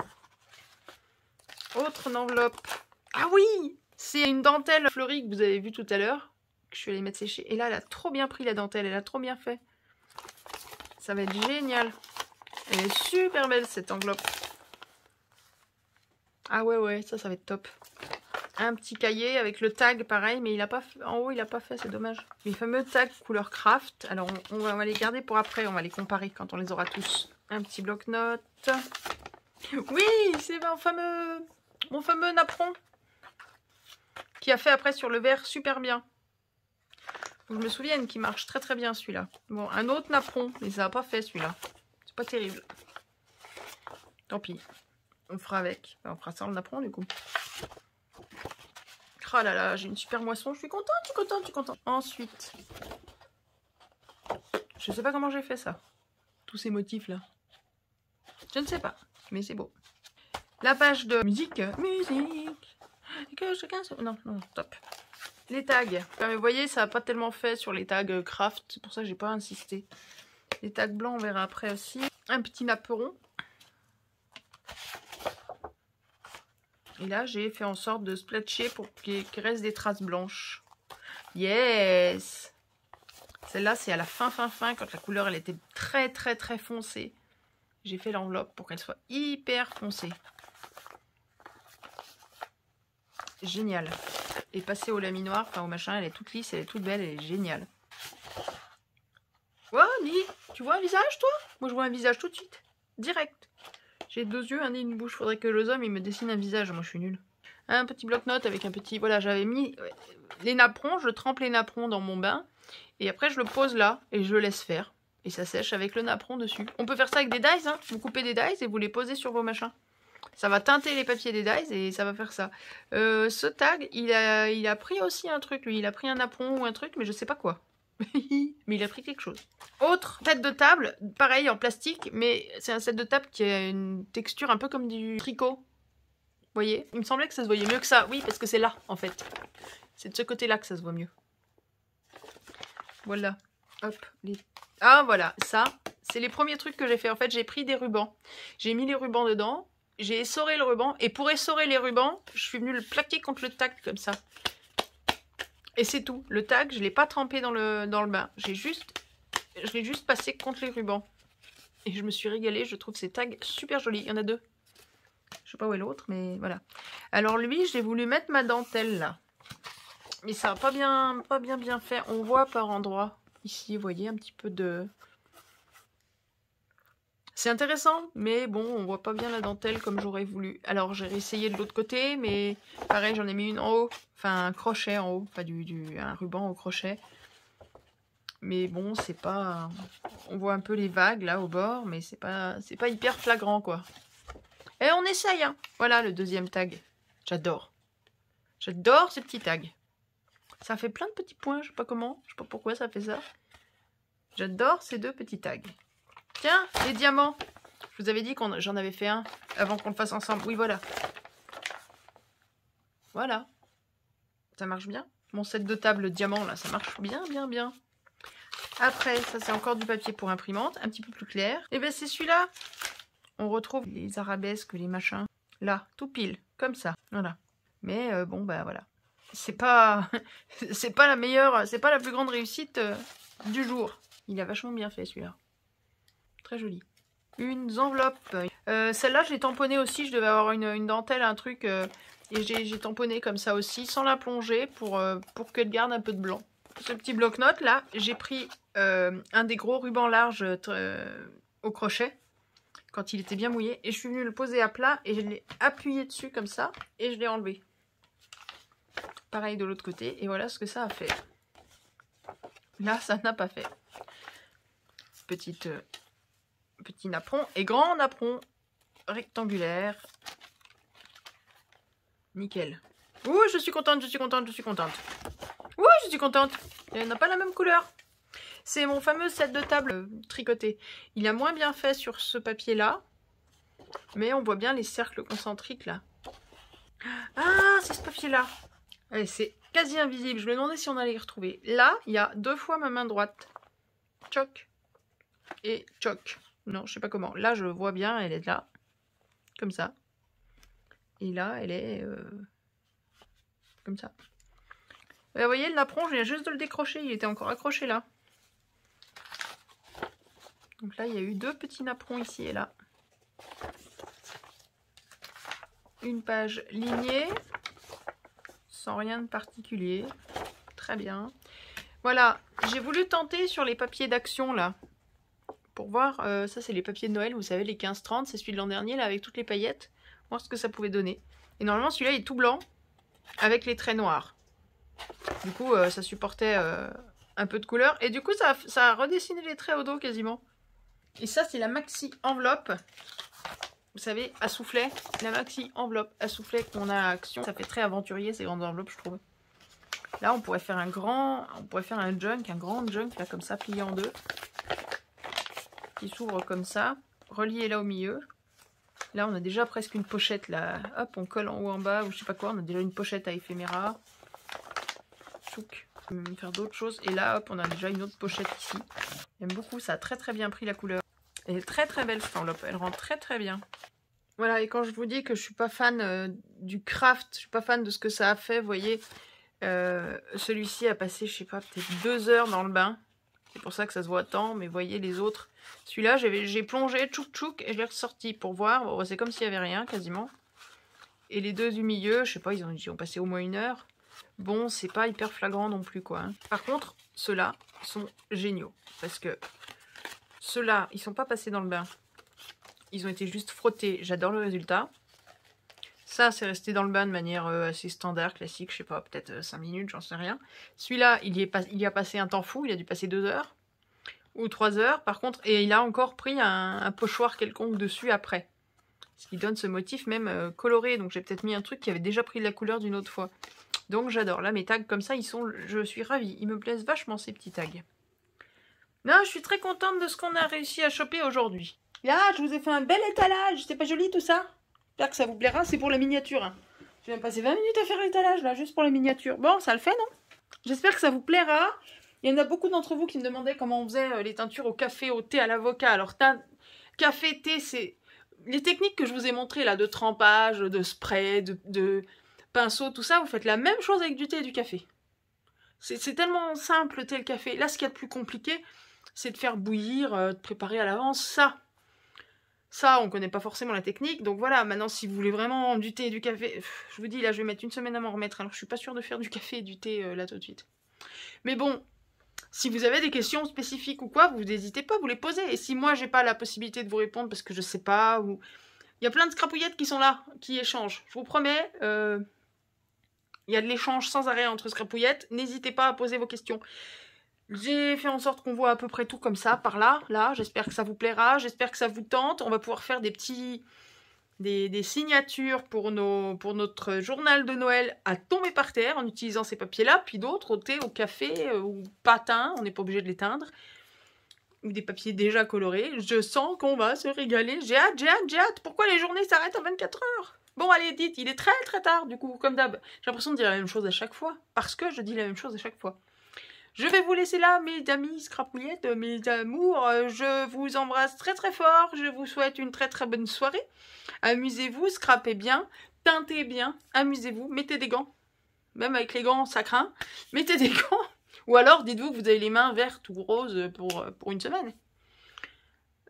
Autre enveloppe. Ah oui! C'est une dentelle fleurie que vous avez vue tout à l'heure. Que je suis allée mettre sécher. Et là, elle a trop bien pris la dentelle. Elle a trop bien fait. Ça va être génial. Elle est super belle cette enveloppe. Ah ouais, ça va être top. Un petit cahier avec le tag pareil, mais il a pas fait, en haut il a pas fait, c'est dommage. Les fameux tags couleur craft. Alors on va les garder pour après, on va les comparer quand on les aura tous. Un petit bloc-notes. Oui, c'est mon fameux napperon. Qui a fait après sur le verre super bien. Faut que je me souvienne qu'il marche très bien celui-là. Bon, un autre napperon, mais ça n'a pas fait celui-là. C'est pas terrible. Tant pis. On fera avec. Enfin, on fera sans le napperon du coup. Oh là là, j'ai une super moisson. Je suis contente, Ensuite. Je sais pas comment j'ai fait ça. Tous ces motifs là. Je ne sais pas. Mais c'est beau. La page de musique. Que chacun... Non, top. Les tags. Enfin, vous voyez, ça n'a pas tellement fait sur les tags craft. C'est pour ça que j'ai pas insisté. Les tags blancs, on verra après aussi. Un petit napperon. Et là, j'ai fait en sorte de splatcher pour qu'il reste des traces blanches. Yes! Celle-là, c'est à la fin, quand la couleur, elle était très foncée. J'ai fait l'enveloppe pour qu'elle soit hyper foncée. Génial. Et passer au laminoir, enfin au machin, elle est toute lisse, elle est toute belle, elle est géniale. Oh, Ni, tu vois un visage, toi? Moi, je vois un visage tout de suite. Direct. J'ai 2 yeux, un nez, une bouche. Faudrait que l'homme il me dessine un visage. Moi, je suis nulle. Un petit bloc-notes avec un petit... Voilà, j'avais mis les napperons. Je trempe les napperons dans mon bain. Et après, je le pose là et je le laisse faire. Et ça sèche avec le napperon dessus. On peut faire ça avec des dies, hein. Vous coupez des dies et vous les posez sur vos machins. Ça va teinter les papiers des dies et ça va faire ça. Ce tag, il a pris aussi un truc, lui. Il a pris un napperon ou un truc, mais je sais pas quoi. Mais il a pris quelque chose. Autre set de table, pareil en plastique, mais c'est un set de table qui a une texture un peu comme du tricot. Vous voyez? Il me semblait que ça se voyait mieux que ça. Oui, parce que c'est là, en fait. C'est de ce côté-là que ça se voit mieux. Voilà. Hop. Ah, voilà. Ça, c'est les premiers trucs que j'ai fait. En fait, j'ai pris des rubans. J'ai mis les rubans dedans. J'ai essoré le ruban. Et pour essorer les rubans, je suis venue le plaquer contre le tag, comme ça. Et c'est tout. Le tag, je ne l'ai pas trempé dans le bain. Je l'ai juste passé contre les rubans. Et je me suis régalée. Je trouve ces tags super jolis. Il y en a deux. Je sais pas où est l'autre, mais voilà. Alors lui, j'ai voulu mettre ma dentelle là. Mais ça n'a pas bien fait. On voit par endroits. Ici, vous voyez, un petit peu de... C'est intéressant, mais bon, on voit pas bien la dentelle comme j'aurais voulu. Alors j'ai réessayé de l'autre côté, mais pareil, j'en ai mis une en haut. Enfin, un crochet en haut, pas un ruban au crochet. Mais bon, c'est pas... On voit un peu les vagues là au bord, mais c'est pas hyper flagrant quoi. Et on essaye, hein. Voilà le deuxième tag. J'adore. J'adore ces petits tags. Ça fait plein de petits points, je sais pas comment, je sais pas pourquoi ça fait ça. J'adore ces deux petits tags. Tiens, les diamants. Je vous avais dit que j'en avais fait un avant qu'on le fasse ensemble. Oui, voilà. Voilà. Ça marche bien. Mon set de table diamant, là, ça marche bien. Après, ça, c'est encore du papier pour imprimante, un petit peu plus clair. Et bien, c'est celui-là. On retrouve les arabesques, les machins. Là, tout pile, comme ça. Voilà. Mais bon, bah voilà. C'est pas la meilleure, c'est pas la plus grande réussite du jour. Il a vachement bien fait, celui-là. Très joli. Une enveloppe. Celle-là, j'ai tamponné aussi. Je devais avoir une dentelle, un truc. Et j'ai tamponné comme ça aussi, sans la plonger, pour qu'elle garde un peu de blanc. Ce petit bloc-notes, là, j'ai pris un des gros rubans larges au crochet, quand il était bien mouillé. Et je suis venue le poser à plat, et je l'ai appuyé dessus comme ça, et je l'ai enlevé. Pareil de l'autre côté. Et voilà ce que ça a fait. Là, ça n'a pas fait. Petit napperon et grand napperon rectangulaire. Nickel. Ouh, je suis contente. Ouh, je suis contente. Elle n'a pas la même couleur. C'est mon fameux set de table tricoté. Il a moins bien fait sur ce papier-là. Mais on voit bien les cercles concentriques là. Ah, c'est ce papier-là. C'est quasi invisible. Je me demandais si on allait y retrouver. Là, il y a 2 fois ma main droite. Tchoc. Et tchoc. Non, je sais pas comment. Là, je vois bien, elle est là. Comme ça. Et là, elle est... comme ça. Et vous voyez, le napperon, je viens juste de le décrocher. Il était encore accroché là. Donc là, il y a eu 2 petits napperons ici et là. Une page lignée. Sans rien de particulier. Très bien. Voilà. J'ai voulu tenter sur les papiers d'action là. Pour voir, ça c'est les papiers de Noël, vous savez, les 15-30, c'est celui de l'an dernier, là, avec toutes les paillettes. Voir ce que ça pouvait donner. Et normalement, celui-là, il est tout blanc, avec les traits noirs. Du coup, ça supportait un peu de couleur. Et du coup, ça a redessiné les traits au dos, quasiment. Et ça, c'est la maxi enveloppe. Vous savez, à soufflet. La maxi enveloppe à soufflet qu'on a à Action. Ça fait très aventurier, ces grandes enveloppes, je trouve. Là, on pourrait faire un grand junk, là, comme ça, plié en deux. Qui s'ouvre comme ça, relié là au milieu. Là, on a déjà presque une pochette, là. Hop, on colle en haut, en bas, ou je sais pas quoi. On a déjà une pochette à éphéméra. Tchouk. On peut même faire d'autres choses. Et là, hop, on a déjà une autre pochette ici. J'aime beaucoup, ça a très bien pris la couleur. Elle est très belle, cette enveloppe. Elle rend très bien. Voilà, et quand je vous dis que je suis pas fan du craft, je suis pas fan de ce que ça a fait, vous voyez, celui-ci a passé, je sais pas, peut-être 2 heures dans le bain. C'est pour ça que ça se voit tant, mais vous voyez les autres. Celui-là, j'ai plongé, tchouk, et je l'ai ressorti pour voir. Bon, c'est comme s'il n'y avait rien, quasiment. Et les 2 du milieu, je sais pas, ils ont passé au moins 1 heure. Bon, c'est pas hyper flagrant non plus, quoi. Hein. Par contre, ceux-là sont géniaux. Parce que ceux-là, ils sont pas passés dans le bain. Ils ont été juste frottés. J'adore le résultat. Ça, c'est resté dans le bain de manière assez standard, classique. Je sais pas, peut-être 5 minutes, j'en sais rien. Celui-là, il y a passé un temps fou. Il a dû passer 2 heures. Ou 3 heures, par contre. Et il a encore pris un pochoir quelconque dessus après. Ce qui donne ce motif même coloré. Donc j'ai peut-être mis un truc qui avait déjà pris de la couleur d'une autre fois. Donc j'adore. Là, mes tags comme ça, je suis ravie. Ils me plaisent vachement, ces petits tags. Non, je suis très contente de ce qu'on a réussi à choper aujourd'hui. Là, je vous ai fait un bel étalage. C'est pas joli tout ça? J'espère que ça vous plaira. C'est pour la miniature. Hein. Je viens de passer 20 minutes à faire l'étalage, là, juste pour la miniature. Bon, ça le fait, non? J'espère que ça vous plaira. Il y en a beaucoup d'entre vous qui me demandaient comment on faisait les teintures au café, au thé, à l'avocat. Alors, café, thé, c'est... Les techniques que je vous ai montrées, là, de trempage, de spray, de pinceau, tout ça, vous faites la même chose avec du thé et du café. C'est tellement simple, le thé et le café. Là, ce qu'il y a de plus compliqué, c'est de faire bouillir, de préparer à l'avance ça. Ça, on ne connaît pas forcément la technique. Donc voilà, maintenant, si vous voulez vraiment du thé et du café, je vous dis, là, je vais mettre une semaine à m'en remettre. Alors, je suis pas sûre de faire du café et du thé, là, tout de suite. Mais bon, si vous avez des questions spécifiques ou quoi, vous n'hésitez pas à vous les poser. Et si moi, j'ai pas la possibilité de vous répondre parce que je sais pas, ou... Il y a plein de scrapouillettes qui sont là, qui échangent. Je vous promets, il y a de l'échange sans arrêt entre scrapouillettes. N'hésitez pas à poser vos questions. J'ai fait en sorte qu'on voit à peu près tout comme ça, par là, là. J'espère que ça vous plaira, j'espère que ça vous tente. On va pouvoir faire des signatures pour notre journal de Noël à tomber par terre en utilisant ces papiers-là, puis d'autres au thé, au café, ou patins, on n'est pas obligé de les teindre. Ou des papiers déjà colorés. Je sens qu'on va se régaler. J'ai hâte, j'ai hâte, j'ai hâte. Pourquoi les journées s'arrêtent à 24 heures? Bon, allez, dites, il est très très tard, du coup, comme d'hab. J'ai l'impression de dire la même chose à chaque fois, parce que je dis la même chose à chaque fois. Je vais vous laisser là, mes amis scrapouillettes, mes amours. Je vous embrasse très très fort. Je vous souhaite une très très bonne soirée. Amusez-vous, scrapez bien, teintez bien, amusez-vous, mettez des gants. Même avec les gants, ça craint. Mettez des gants. Ou alors, dites-vous que vous avez les mains vertes ou roses pour une semaine.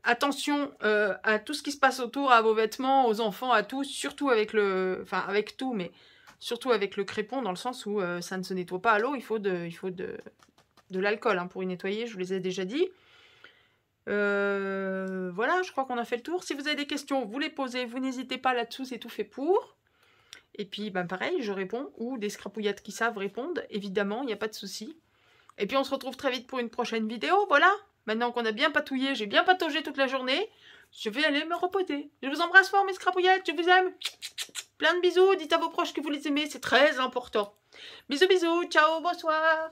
Attention à tout ce qui se passe autour, à vos vêtements, aux enfants, à tout, surtout avec le... Enfin, avec tout, mais surtout avec le crépon, dans le sens où ça ne se nettoie pas à l'eau, il faut de l'alcool hein, pour y nettoyer, je vous les ai déjà dit. Voilà, je crois qu'on a fait le tour. Si vous avez des questions, vous les posez, vous n'hésitez pas là-dessous, c'est tout fait pour. Et puis, ben pareil, je réponds, ou des scrapouillettes qui savent répondre, évidemment, il n'y a pas de souci. Et puis on se retrouve très vite pour une prochaine vidéo, voilà. Maintenant qu'on a bien patouillé, j'ai bien pataugé toute la journée, je vais aller me reposer. Je vous embrasse fort mes scrapouillettes, je vous aime. Plein de bisous, dites à vos proches que vous les aimez, c'est très important. Bisous bisous, ciao, bonsoir.